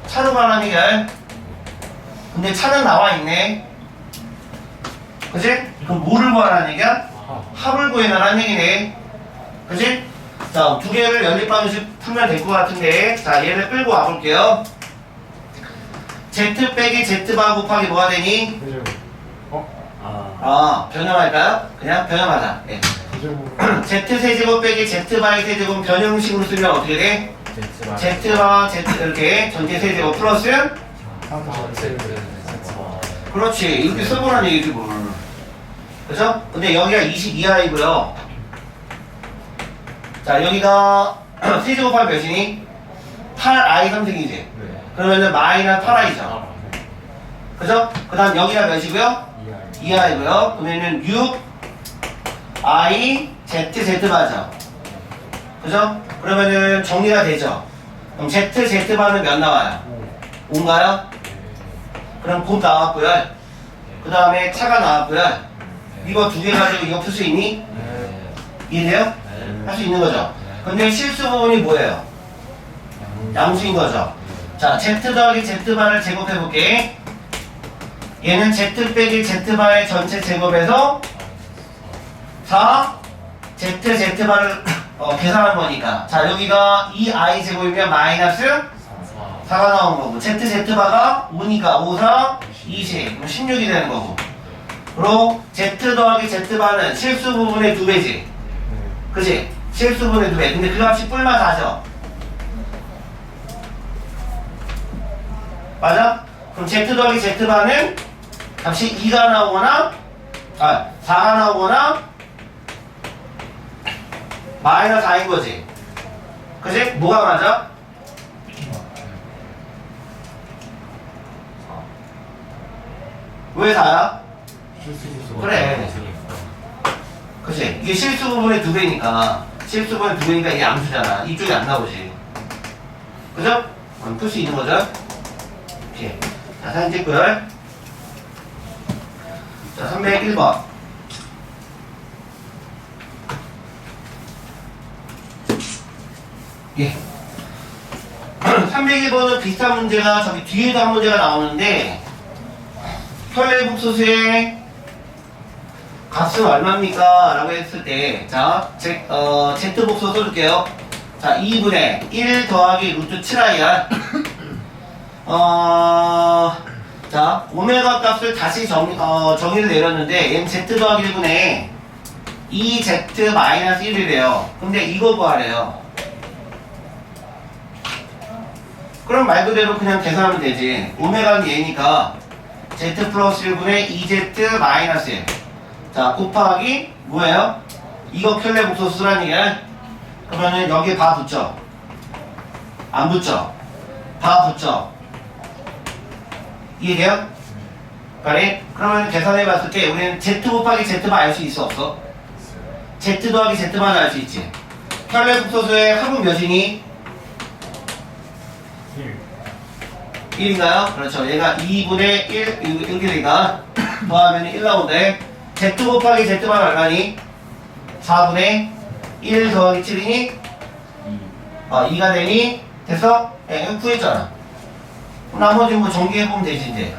차로 가라는 얘기야. 근데 차는 나와 있네. 그치? 그럼 뭐를 구하라는 얘기야? 합을 구해라는 얘기네. 그치? 자, 두 개를 연립방식 풀면 될 것 같은데, 자, 얘를 끌고 와볼게요. Z 빼기 Z바 곱하기 뭐가 되니? 변형할까요? 그냥 변형하자. 예. Z 세제곱 빼기 Z바의 세제곱 변형식으로 쓰면 어떻게 돼? Z바 Z 이렇게 전체 세제곱 플러스? 그렇지. 이렇게 써보라는 얘기지 뭘. 그죠? 근데 여기가 20 이하이고요. 자, 여기가 세제곱하면 몇이니? 8i 3승이지. 네. 그러면은 마이너스 8i죠. 그죠? 그 다음 여기가 몇이고요? 2i고요. 그러면은 6i z 맞아. 그죠? 그러면은 정리가 되죠. 그럼 z 바는 몇 나와요? 5인가요? 그럼 곱 나왔고요. 그 다음에 차가 나왔고요. 이거 두 개 가지고 이거 풀 수 있니? 이해돼요? 할 수 있는 거죠. 근데 실수 부분이 뭐예요? 양수인 거죠. 자, z 더하기 z바를 제곱해 볼게. 얘는 z 빼기 z바의 전체 제곱에서 4 z바를 계산한 거니까. 자, 여기가 2i 제곱이면 마이너스 4가 나온 거고, z바가 5니까 5, 4, 20, 16이 되는 거고. 그리고 z 더하기 z바는 실수 부분의 2배지. 그치? 실수 부분의 2배. 근데 그 값이 뿔마 4죠. 맞아? 그럼 z 더하기 z바는 값이 2가 나오거나 4가 나오거나 마이너스 4인 거지. 그치? 뭐가 맞아? 왜 4야? 그래. 그치? 이게 실수 부분의 2배니까 실수 부분의 2배니까 이게 암수잖아. 이쪽이 안 나오지. 그죠? 풀 수 있는 거죠? 오케이. 자, 사진 찍고요. 자, 301번. 예. 301번은 비슷한 문제가 저기 뒤에도 한 문제가 나오는데, 혈례복소수의 값은 얼마입니까? 라고 했을 때, 자, Z복소 써줄게요. 자, 2분의 1 더하기 루트 7i야. 자, 오메가 값을 다시 정의를 내렸는데, 얘는 Z 더하기 1분의 2Z 마이너스 1이래요. 근데 이거 구하래요. 그럼 말 그대로 그냥 계산하면 되지. 오메가는 얘니까 Z 플러스 1분의 2Z 마이너스 1. 자, 곱하기 뭐예요? 이거 켤레복소수란 얘기야. 그러면은 여기에 바 붙죠? 안 붙죠? 바 붙죠? 이해돼요? 그래? 그러면 계산해봤을 때 우리는 Z 곱하기 Z만 알 수 있어 없어? Z 더하기 Z만 알 수 있지. 켤레복소수의 합은 몇이니? 1인가요? 그렇죠. 얘가 2분의 1 이렇게 되니까 더하면 1 나오는데 Z 곱하기 Z만 얼마니? 4분의 1 더하기 7이니? 2가 되니? 됐어? 예, 구했잖아. 나머지 뭐 정리해보면 되지 이제.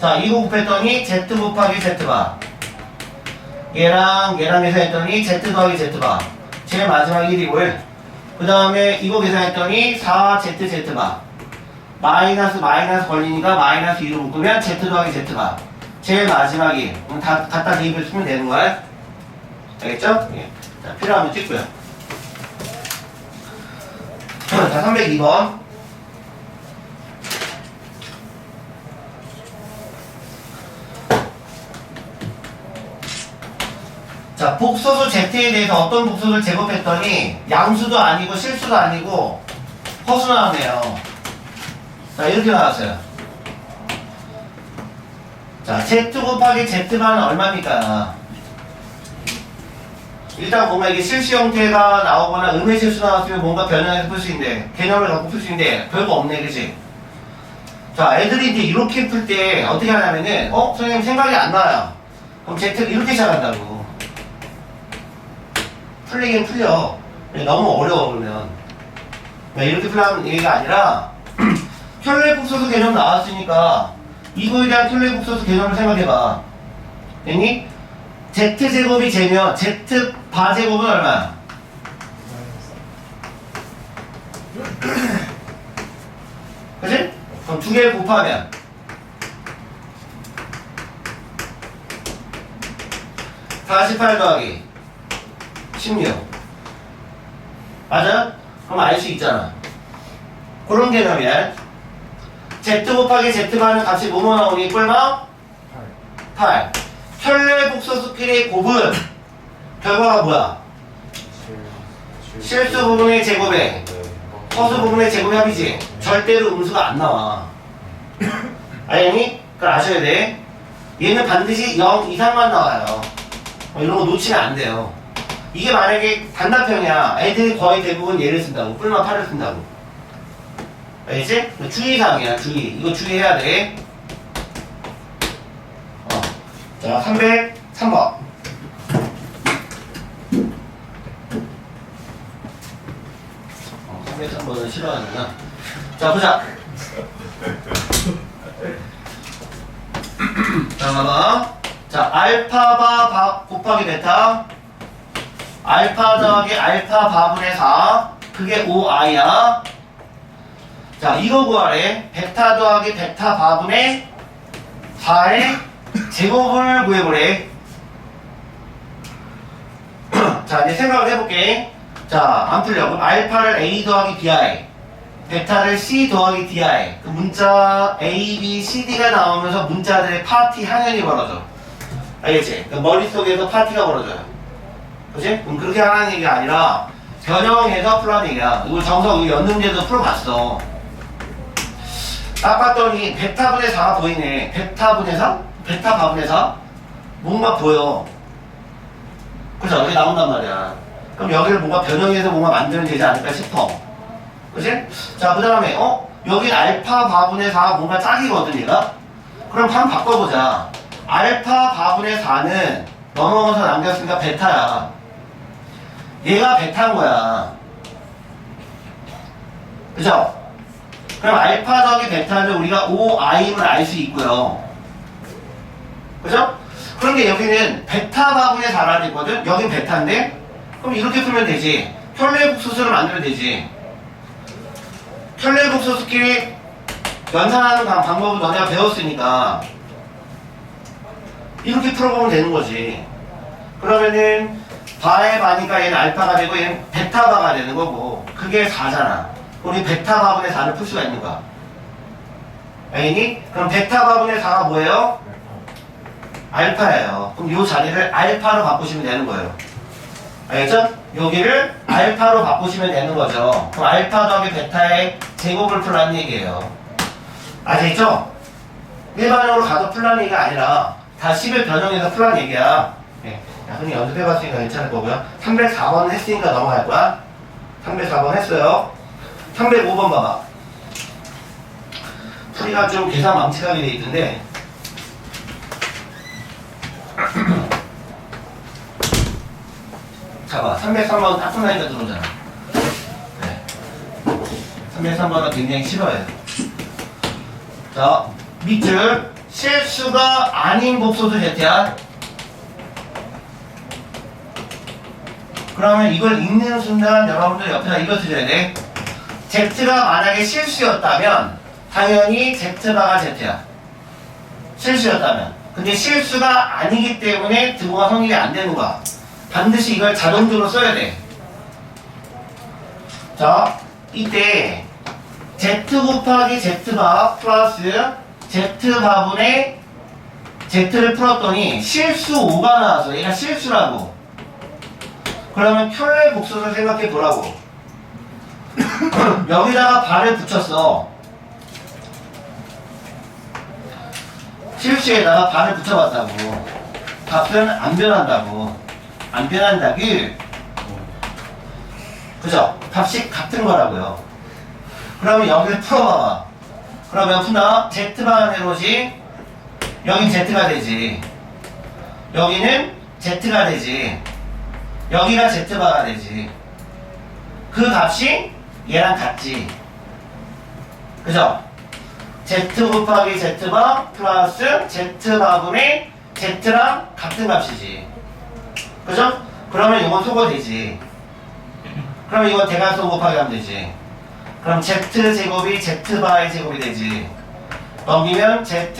자, 이거 곱했더니 Z 곱하기 Z바 얘랑 계산했더니 Z 더하기 Z바 제일 마지막 1이고요. 그 다음에 이거 계산했더니 4ZZ바 마이너스 걸리니까 마이너스 2로 묶으면 Z 더하기 Z바 제일 마지막이 그럼 다 갖다 대입해 주면 되는 거야. 알겠죠? 예. 자, 필요하면 찍고요. 자, 302번. 자, 복소수 Z에 대해서 어떤 복소수를 제곱했더니 양수도 아니고 실수도 아니고 허수 나왔네요. 자, 이렇게 나왔어요. 자, Z 곱하기 Z만은 얼마입니까? 일단 보면 이게 실수 형태가 나오거나 음의 실수 나왔으면 뭔가 변형해서 풀 수 있는데 개념을 갖고 풀 수 있는데 별거 없네, 그치? 자, 애들이 이제 이렇게 풀 때 어떻게 하냐면은 선생님 생각이 안 나요. 그럼 Z를 이렇게 시작한다고. 풀리긴 풀려. 너무 어려워 그러면. 이렇게 풀려면 얘기가 아니라 켤레복소수 개념 나왔으니까 이거에 대한 켤레복소수 개념을 생각해봐. 됐니? Z제곱이 Z면 Z 바제곱은 얼마야? 그치? 그럼 두 개를 곱하면 48 더하기 16 맞아? 그럼 알 수 있잖아. 그런 개념이야. Z 곱하기 Z만은 값이 뭐뭐 나오니? 꿀마? 8. 켤레복소수끼리 곱은 결과가 뭐야? 실수 부분의 제곱에 허수 부분의 제곱의 합이지. 절대로 음수가 안 나와. 알겠니? 그걸 아셔야 돼. 얘는 반드시 0 이상만 나와요. 이런 거 놓치면 안 돼요. 이게 만약에 단답형이야. 애들이 거의 대부분 얘를 쓴다고. 뿔마 8을 쓴다고. 알겠지? 주의사항이야, 주의. 이거 주의해야 돼. 자, 303번. 어, 303번은 싫어하는구나. 자, 보자. 자, 봐봐. 자, 알파바 곱하기 베타. 알파 더하기 알파 바분의 4. 그게 5i야. 자, 이거 구하래. 베타 더하기 베타 바분의 4의 제곱을 구해보래. 자, 이제 생각을 해볼게. 자, 안 풀려. 그럼 알파를 A 더하기 BI, 베타를 C 더하기 DI. 그 문자 A, B, C, D가 나오면서 문자들의 파티 항연이 벌어져. 알겠지? 그 머릿속에서 파티가 벌어져요. 그치? 그럼 그렇게 하라는 얘기가 아니라 변형해서 풀라는 얘기야. 이거 정석 연능제도 풀어봤어. 딱 봤더니 베타분의 4가 보이네. 베타분의 4? 베타 바분의 4? 뭔가 보여. 그죠? 여기 나온단 말이야. 그럼 여기를 뭔가 변형해서 뭔가 만들면 되지 않을까 싶어. 그치? 자, 그 다음에 여기 알파 바분의 4가 뭔가 짝이거든, 얘가? 그럼 한번 바꿔보자. 알파 바분의 4는 넘어가서 남겼으니까 베타야. 얘가 베타인 거야. 그죠? 그럼 알파 더하기 베타는 우리가 5i임을 알 수 있고요. 그죠? 그런데 여기는 베타 바분의 4라 있거든? 여긴 베타인데? 그럼 이렇게 풀면 되지. 켤레국수수를 만들면 되지. 켤레국수수끼리 연산하는 방법을 너네가 배웠으니까 이렇게 풀어보면 되는 거지. 그러면은 바의 바니까 얘는 알파가 되고 얘는 베타바가 되는 거고 그게 4잖아. 우리 베타바분의 4를 풀 수가 있는 거야. 알겠니? 그럼 베타바분의 4가 뭐예요? 알파예요. 그럼 이 자리를 알파로 바꾸시면 되는 거예요. 알겠죠? 여기를 알파로 바꾸시면 되는 거죠. 그럼 알파 더하기 베타의 제곱을 풀라는 얘기예요. 아시겠죠? 일반적으로 가도 풀라는 얘기가 아니라 다 10을 변형해서 풀라는 얘기야. 네. 야, 흔히 연습해봤으니까 괜찮을 거고요. 304번 했으니까 넘어갈 거야. 304번 했어요. 305번 봐봐. 풀이가 좀 계산 망측하게 돼 있던데 자봐. 303번은 따끔하니까 들어오잖아. 네. 303번은 굉장히 싫어해요. 자, 밑줄 실수가 아닌 복소수 Z야. 그러면 이걸 읽는 순간 여러분들 옆에다 이거 쓰셔야 돼. Z가 만약에 실수였다면 당연히 Z바가 Z야. 실수였다면. 근데 실수가 아니기 때문에 등호가 성립이 안 되는 거야. 반드시 이걸 자동적으로 써야 돼. 자, 이때 Z 곱하기 Z바 플러스 Z바분의 Z를 풀었더니 실수 5가 나와서 얘가 실수라고. 그러면 켤레 복수를 생각해 보라고. 여기다가 발을 붙였어. 실수에다가 발을 붙여봤다고. 값은 안 변한다고. 안 변한다고. 그죠? 값이 같은 거라고요. 그러면 여기를 풀어봐봐. 그러면 푸나 Z바가 내로지. 여긴 Z가 되지. 여기는 Z가 되지. 여기가 Z바가 되지. 그 값이 얘랑 같지. 그죠? Z 곱하기 Z바 플러스 Z바분의 Z랑 같은 값이지. 그죠? 그러면 이건 소거 되지. 그러면 이건 대괄호 곱하기 하면 되지. 그럼 Z제곱이 Z바의 제곱이 되지. 넘기면 Z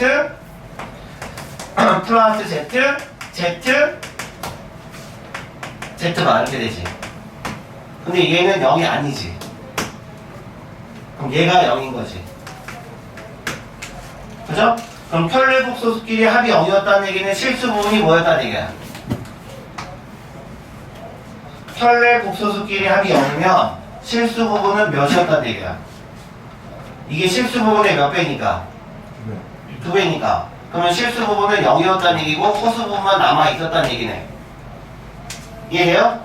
플러스 Z Z바 이렇게 되지. 근데 얘는 0이 아니지. 그럼 얘가 0인 거지. 그죠? 그럼 켤레 복소수끼리 합이 0이었다는 얘기는 실수 부분이 뭐였다는 얘기야? 켤레 복소수끼리 합이 0이면 실수 부분은 몇이었다는 얘기야? 이게 실수 부분의 몇 배니까? 2배니까. 그러면 실수 부분은 0이었다는 얘기고 허수 부분만 남아있었다는 얘기네. 이해돼요?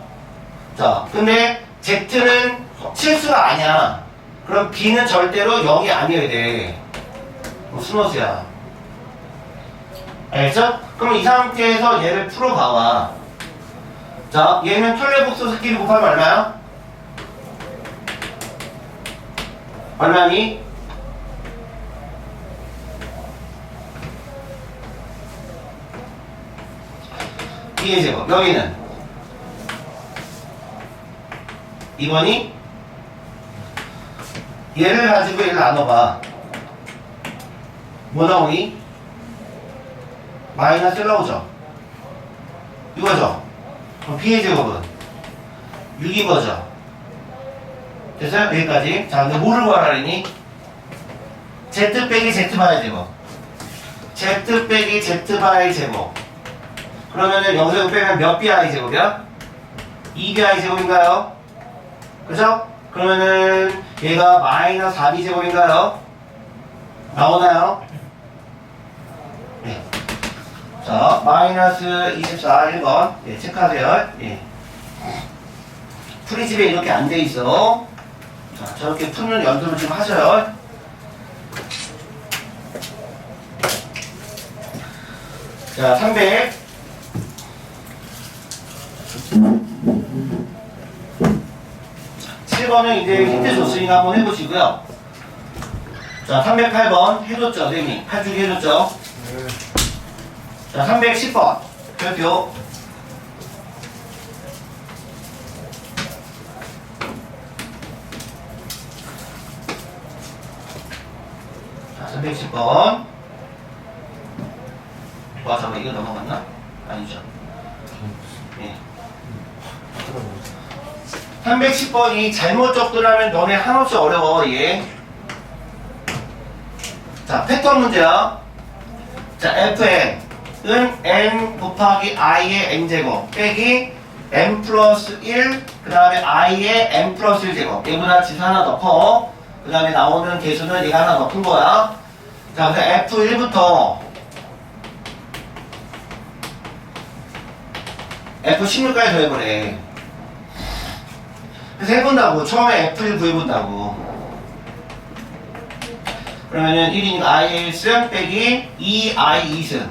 자, 근데 Z는 실수가 아니야. 그럼 B는 절대로 0이 아니어야 돼. 스노스야. 알겠죠? 그럼 이 상태에서 얘를 풀어봐봐. 자, 얘는 켤레 복소수끼리 곱하면 얼마야? 얼마니? B의 제곱. 여기는 2번이 얘를 가지고 얘를 나눠봐. 뭐 나오니? 마이너스 나오죠? 이거죠? 그럼 B의 제곱은 6인 거죠? 됐어요? 여기까지. 자, 근데 뭐를 구하라니? Z 빼기 Z바의 제곱. Z 빼기 Z바의 제곱. 그러면은 여기서 빼면 몇 BI 제곱이야? 2BI 제곱인가요? 그죠? 그러면은 얘가 마이너스 4B 제곱인가요? 나오나요? 네. 자, 마이너스 24, 1번. 예, 체크하세요. 예. 프리집에 이렇게 안 돼 있어. 자, 저렇게 푸는 연습을 좀 하셔요. 자, 300. 칠 번은 이제 힌트 줬으니까 한번 해보시고요. 자, 308번 해줬죠, 선생님. 8주기 해줬죠. 네. 자, 310번. 별표. 자, 310번. 와, 잠깐만, 이거 넘어갔나? 아니죠. 예. 310번이 잘못 접근하면 너네 한없이 어려워, 얘. 자, 패턴 문제야. 자, fn은 n 곱하기 i의 n제곱 빼기 n 플러스 1, 그 다음에 i의 n 플러스 1제곱. 얘보다 지수 하나 더 커. 그 다음에 나오는 개수는 얘가 하나 더 큰 거야. 자, 그래서 f1부터 f16까지 더해보래. 그래서 해본다고. 처음에 F1 구해본다고. 그러면은 1이니까 I 1승 빼기 2I 2승.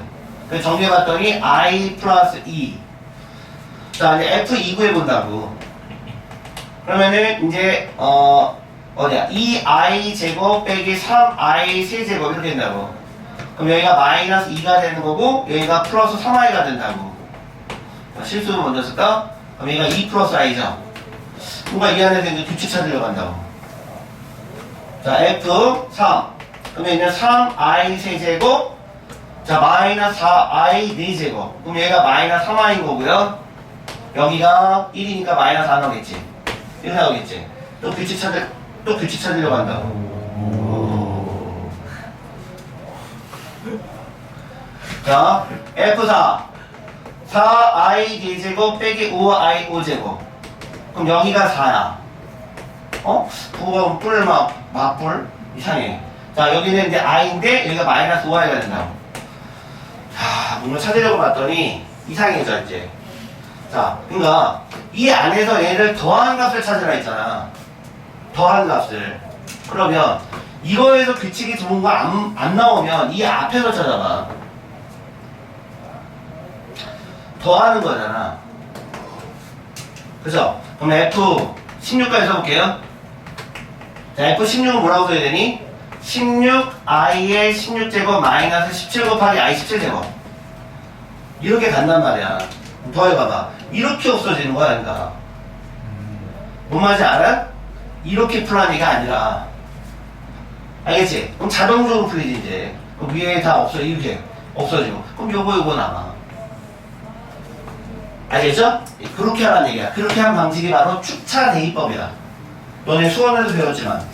그래서 정리해봤더니 I 플러스 2. 자, 이제 F2 구해본다고. 그러면은 이제, 어디야? 2I 제곱 빼기 3I 세제곱 이렇게 된다고. 그럼 여기가 마이너스 2가 되는 거고, 여기가 플러스 3I가 된다고. 실수는 먼저 쓸까? 그럼 여기가 2 플러스 I죠. 뭔가 이 안에 있는 규칙 찾으려고 한다고. 자, F3. 그러면 이제 3i 세제곱. 자, 마이너스 4i 4제곱. 그럼 얘가 마이너스 3i인 거고요. 여기가 1이니까 마이너스 4 나오겠지. 1 나오겠지. 또 규칙 찾으려고 한다고. 자, F4. 4i 4제곱 빼기 5i 5제곱. 그럼 여기가 4야. 어? 9번 뿔, 맞뿔? 이상해. 자, 여기는 이제 i인데, 여기가 마이너스 5i가 된다고. 자, 뭔가 찾으려고 봤더니, 이상해져, 이제. 자, 그니까, 이 안에서 얘를 더한 값을 찾으라 했잖아. 더한 값을. 그러면, 이거에서 규칙이 좋은 거 안 나오면, 이 앞에서 찾아봐. 더하는 거잖아. 그죠? 그럼 F16까지 써볼게요. 자, F16은 뭐라고 써야 되니? 16i의 16제곱 마이너스 17 곱하기 i 17제곱. 이렇게 간단 말이야. 더해봐봐. 이렇게 없어지는 거야, 그러니까. 뭔 말인지 알아? 이렇게 풀라는 얘기가 아니라. 알겠지? 그럼 자동적으로 풀리지, 이제. 그럼 위에 다 없어, 이렇게. 없어지고. 그럼 요거 남아. 알겠죠? 그렇게 하라는 얘기야. 그렇게 한 방식이 바로 축차 대입법이야. 너네 수원에서 배웠지만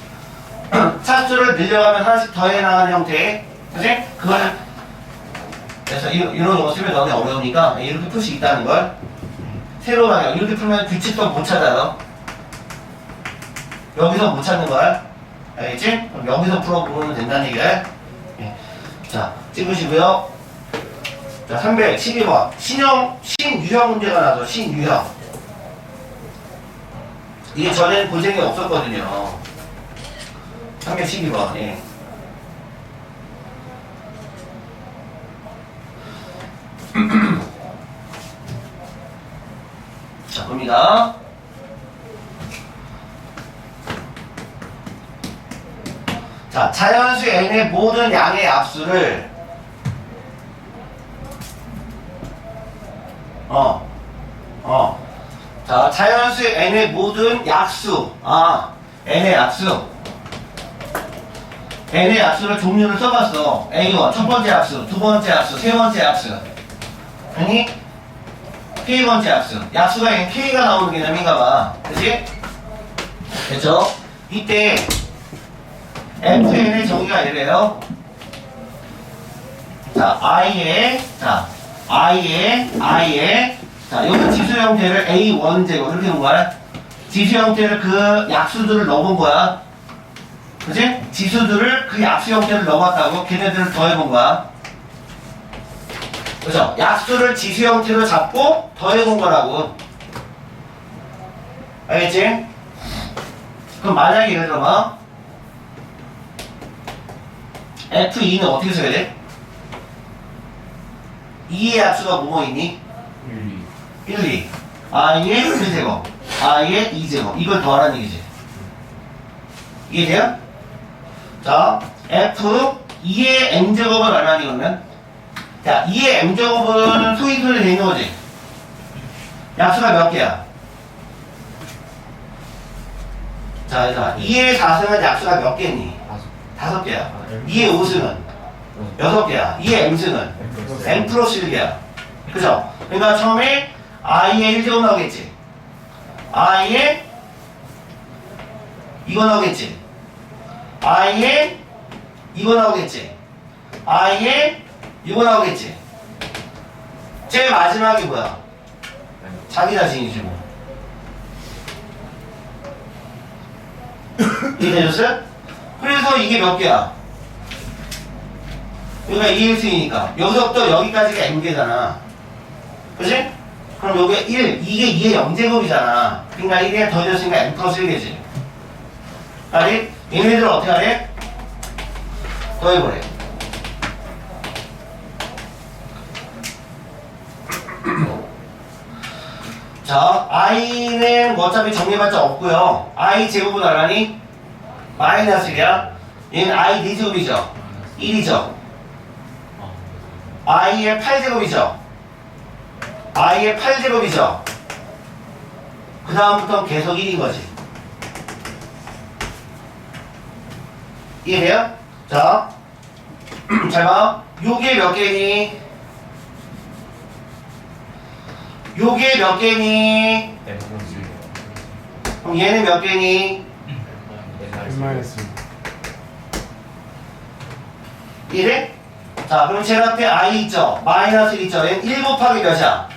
차수를 늘려가면 하나씩 더해 나가는 형태. 그치? 그걸 그래서 이런 거 쓰면 너네 어려우니까 이렇게 풀 수 있다는 걸. 새로 방향. 이렇게 풀면 규칙도 못 찾아요. 여기서 못 찾는 걸. 알겠지? 그럼 여기서 풀어보면 된다는 얘기야. 예. 자, 찍으시고요. 자, 312번. 신유형 문제가 나서 신유형. 이게 전에는 고생이 없었거든요. 312번. 예. 자, 봅니다. 자, 자연수 n의 모든 양의 합수를 자, 자연수 n의 모든 약수. n의 약수. n의 약수를 종류를 써봤어. A1, 첫 번째 약수, 두 번째 약수, 세 번째 약수. 아니, K번째 약수. 약수가 K가 나오는 개념인가 봐. 그치? 됐죠? 이때 FN의 정의가 이래요. 자, I에, 자, 여기 지수 형태를 A1 제곱 이렇게 놓은 거야. 지수 형태를 그 약수들을 넣어본 거야. 그치? 지수들을 그 약수 형태를 넣어봤다고 걔네들을 더해본 거야. 그죠? 약수를 지수 형태로 잡고 더해본 거라고. 알겠지? 그럼 만약에 예를 들어봐. F2는 어떻게 써야 돼? 2의 약수가 뭐뭐 있니? 1, 1, 2. i의 1제곱, i의 2제곱. 이걸 더하라는 얘기지. 이해돼요? 자, f 2의 m제곱은 얼마니 그러면? 자, 2의 m제곱은 소인수로 되어 있는 거지. 약수가 몇 개야? 자, 그래서 2의 4승은 약수가 몇 개니? 5 개야. 2의 5승은 6개야. 2의 m승은 m 플러스 1개야. 그죠? 그러니까 처음에 i의 1제곱 나오겠지. i의 이거 나오겠지. i의 이거 나오겠지. i의 이거 나오겠지. 제일 마지막이 뭐야? 자기 자신이지 뭐. 이해되셨어요? 그래서 이게 몇 개야? 여기가 2일승이니까 여기서부터 여기까지가 m개잖아. 그치? 그럼 여기가 1, 이게 2의 0제곱이잖아. 그러니까 1에 더해졌으니까 m 플러스 1개지. 아니? 얘네들을 어떻게 하래? 더해보래. 자, i는 뭐 어차피 정리해봤자 없고요. i 제곱은 얼마니? 마이너스 1이야. 얘는 i 4제곱이죠. 1이죠. i의 8제곱이죠. i의 8제곱이죠. 그 다음부터 계속 1인 거지. 이해돼요? 자, 잘 봐. 요게 몇 개니? 요게 몇 개니? 그럼 얘는 몇 개니? 1 마이너스 이래? 자, 그럼 제일 앞에 i 있죠? 마이너스 1 있죠? 얘는 1 곱하기 몇이야?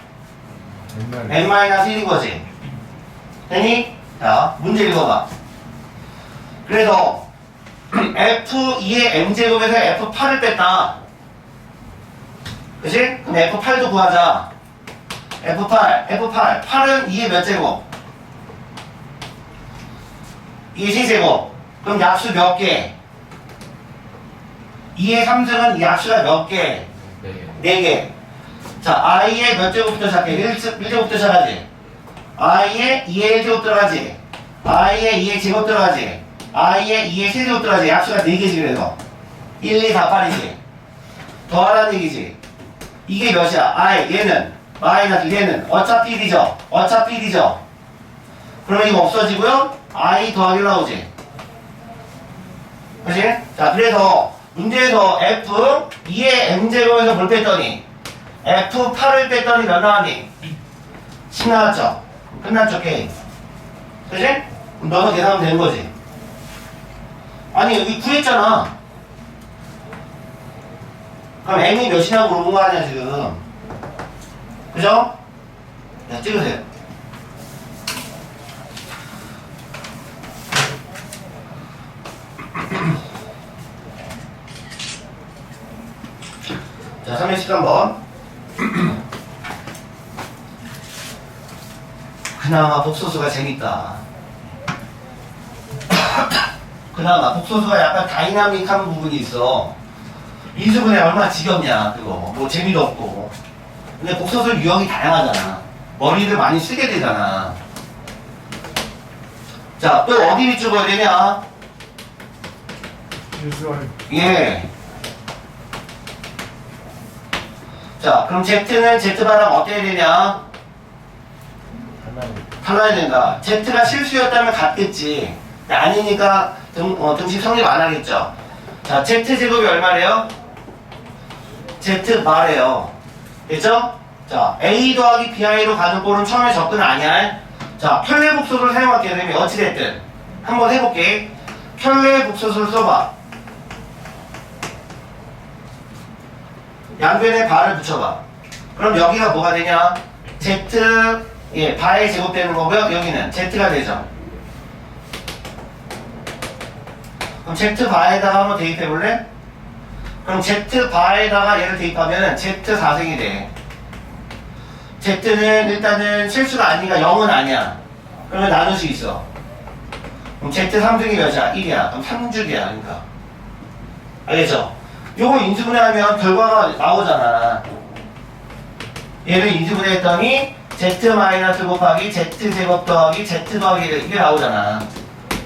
n 마이너스 1인 거지. 되니? 자, 문제 읽어봐. 그래서 f2의 m제곱에서 f8을 뺐다. 그치? 그럼 f8도 구하자. f8. 8은 2의 몇 제곱? 2의 세제곱. 그럼 약수 몇 개? 2의 3승은 약수가 몇 개? 4개. 자, i의 몇 제곱부터 시작해? 1제곱부터 시작하지. i의 2의 1제곱 들어가지. i의 2의 제곱 들어가지. i의 2의 세제곱 들어가지. 약수가 4개지 그래서 1, 2, 4, 8이지. 더하라는 얘기지. 이게 몇이야? i 얘는 마이너스 얘는 어차피 1이죠. 어차피 1이죠. 그러면 이거 없어지고요. i 더하기 나오지. 그치? 자, 그래서 문제에서 f 2의 m제곱에서 뭘 뺐더니 f8을 뺐더니 몇 나왔니? 10 나왔죠? 끝났죠 게임. 그치? 그럼 넣어서 계산하면 되는 거지. 아니 여기 구했잖아. 그럼 m이 몇이냐고 물어본 거 아니야 지금. 그죠? 자, 찍으세요. 자, 313번. 그나마 복소수가 재밌다. 그나마 복소수가 약간 다이나믹한 부분이 있어. 인수분해 얼마나 지겹냐 그거. 뭐 재미도 없고. 근데 복소수 유형이 다양하잖아. 머리를 많이 쓰게 되잖아. 자, 또 어디 밑줄 그어야 되냐? 실수할 예. 자, 그럼 Z는 Z바람 어떻게 되냐? 달라야 된다. Z가 실수였다면 같겠지. 아니니까 등식 성립 안 하겠죠. 자, Z제곱이 얼마래요? Z바래요. 됐죠? 자, A 더하기 BI로 가는 꼴은 처음에 접근 아니야. 자, 편례복소를 사용할게 되면 어찌됐든 한번 해볼게. 편례복소를 써봐. 양변에 바를 붙여봐. 그럼 여기가 뭐가 되냐? Z, 예, 바에 제곱되는 거고요. 여기는 Z가 되죠. 그럼 Z 바에다가 한번 대입해볼래? 그럼 Z 바에다가 얘를 대입하면은 Z 4승이 돼. Z는 일단은 실수가 아니니까 0은 아니야. 그러면 나눌 수 있어. 그럼 Z 3승이 몇이야? 1이야. 그럼 3주기야. 그러니까. 알겠죠? 요거 인수분해하면 결과가 나오잖아. 얘를 인수분해 했더니 z 마이너스 곱하기 z 제곱 더하기 z 더하기 1 이게 나오잖아.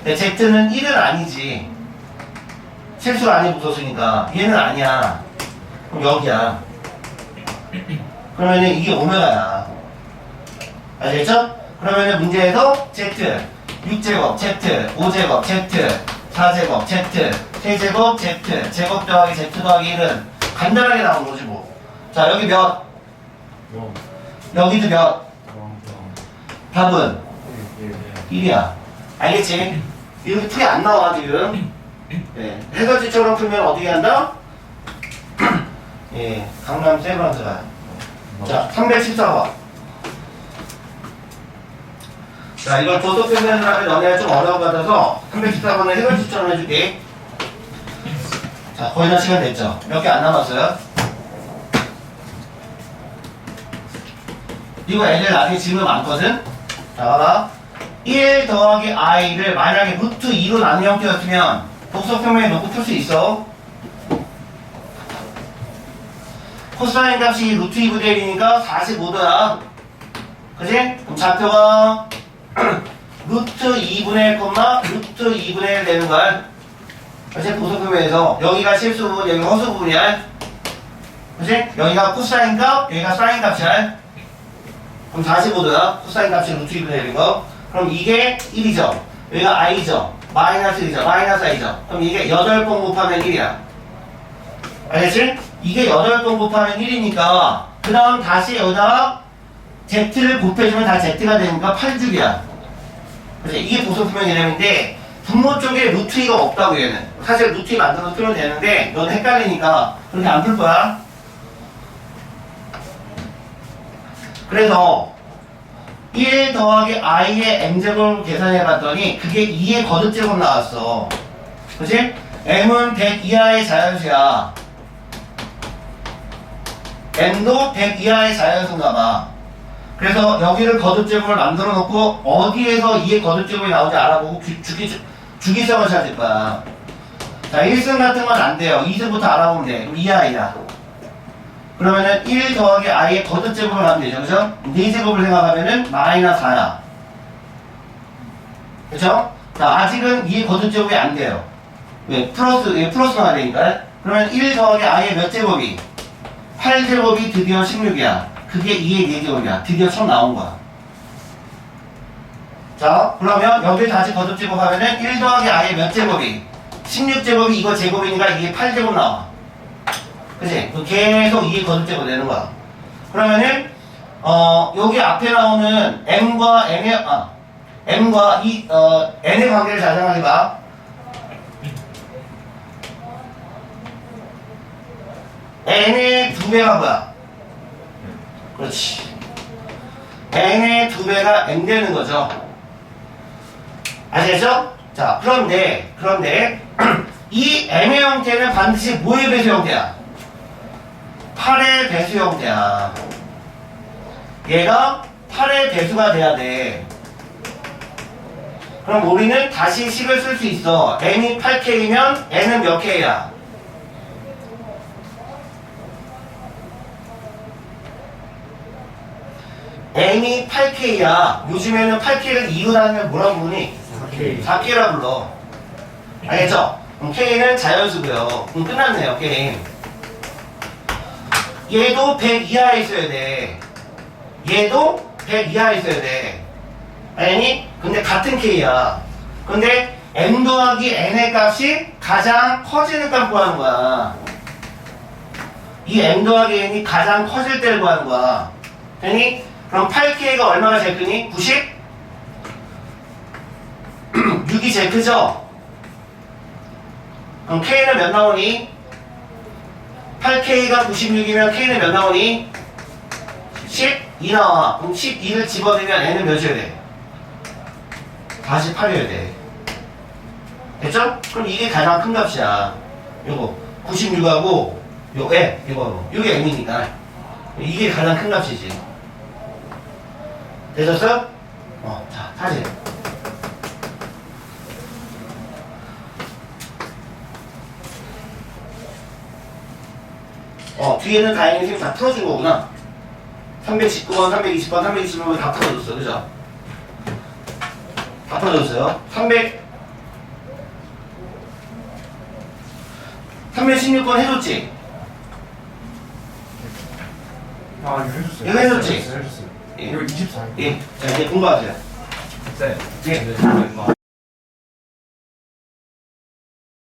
근데 z는 1은 아니지. 실수가 아닌 무소수니까 얘는 아니야. 그럼 여기야. 그러면은 이게 오메가야. 아시겠죠? 그러면은 문제에서 z 6제곱 z 5제곱 z 4제곱 z 세제곱 z 제곱 더하기 z 더하기 1은 간단하게 나온 거지 뭐. 자 여기 몇? 뭐 여기도 몇? 뭐 답은 예. 1이야. 알겠지? 이렇게 풀이 안 나와 지금. 네. 해설지처럼 풀면 어떻게 한다? 예, 강남 세브란스가. 자, 314번. 자, 이걸 도서 표현을 하면 너네가 좀 어려운 것 같아서 314번을 해설지처럼 해줄게. 자, 거의 다 시간 됐죠? 몇 개 안 남았어요? 이거 애들 나중에 질문 많거든? 자, 봐봐. 1 더하기 i를 만약에 루트 2로 나눈 형태였으면 독소평면에 놓고 풀 수 있어. 코사인 값이 루트 2분의 1이니까 45도야. 그지? 그럼 좌표가 루트 2분의 1, 루트 2분의 1 되는 거야. 그지? 독소평면에서 여기가 실수 부분, 여기가 허수 부분이야. 그지? 여기가 코사인 값, 여기가 사인 값이야. 그럼 45도야. 코사인 값이 루트 2분의 1인 거. 그럼 이게 1이죠. 여기가 i죠. 마이너스 1이죠. 마이너스 i죠. 그럼 이게 8번 곱하면 1이야. 알겠지? 이게 8번 곱하면 1이니까 그 다음 다시 여기다가 z를 곱해주면 다 z가 되니까 8줄이야. 그치? 이게 보소수평 개념인데 분모 쪽에 루트 2가 없다고 얘는. 사실 루트 2 만들어서 풀면 되는데 넌 헷갈리니까 그렇게 안 풀 거야. 그래서 1 더하기 i의 m제곱을 계산해 봤더니 그게 2의 거듭제곱 나왔어. 그치? m은 100 이하의 자연수야. n도 100 이하의 자연수인가 봐. 그래서 여기를 거듭제곱을 만들어 놓고 어디에서 2의 거듭제곱이 나오는지 알아보고 주기성을 찾을 거야. 자, 1승 같은 건 안 돼요. 2승부터 알아보면 돼. 그럼 2i야. 그러면은 1 더하기 i의 거듭제곱을 하면 되죠. 그죠? 4제곱을 생각하면은 마이너스 4야. 그쵸? 자, 아직은 2의 거듭제곱이 안 돼요. 왜? 플러스가 되니까. 그러면 1 더하기 i의 몇 제곱이? 8제곱이 드디어 16이야. 그게 2의 4제곱이야. 드디어 처음 나온 거야. 자, 그러면 여기 다시 거듭제곱 하면은 1 더하기 i의 몇 제곱이? 16제곱이 이거 제곱이니까 이게 8제곱 나와. 그치? 계속 2의 거듭제곱 되는 거야. 그러면은, 여기 앞에 나오는 m과 n의 관계를 잘 생각해 봐. n의 2배가 뭐야? 그렇지. n의 2배가 n 되는 거죠. 아시겠죠? 자, 그런데, 이 m의 형태는 반드시 뭐의 배수 형태야? 8의 배수 형태야. 얘가 8의 배수가 돼야 돼. 그럼 우리는 다시 식을 쓸 수 있어. n이 8k면 n은 몇 k야? n이 8k야. 요즘에는 8k를 2로 나누면 뭐라고 부르니? 4k라 불러. 알겠죠? 그럼 k는 자연수고요. 그럼 끝났네요, 게임. 얘도 100 이하에 있어야 돼. 얘도 100 이하에 있어야 돼. 아니? 근데 같은 k야. 근데 n 더하기 n의 값이 가장 커지는 값 구하는 거야. 이 n 더하기 n이 가장 커질 때를 구하는 거야. 되니? 그럼 8k가 얼마가 제일 크니? 90? 6이 제일 크죠? 그럼 k는 몇 나오니? 8k가 96이면 k는 몇 나오니? 12 나와. 그럼 12를 집어넣으면 n은 몇이어야 돼? 48이어야 돼. 됐죠? 그럼 이게 가장 큰 값이야. 요거 96하고 요게 m이니까 이게 가장 큰 값이지. 되셨어? 자, 사진. 뒤에는 다행히 지금 다 풀어준 거구나. 319번, 320번, 321번 다 풀어줬어. 그죠? 다 풀어줬어요. 316번 해줬지? 아 이거 해줬어요. 이거 해줬지? 해줬어요. 예. 이거 24. 예. 자, 이제 공부하세요. 네. 예. 네.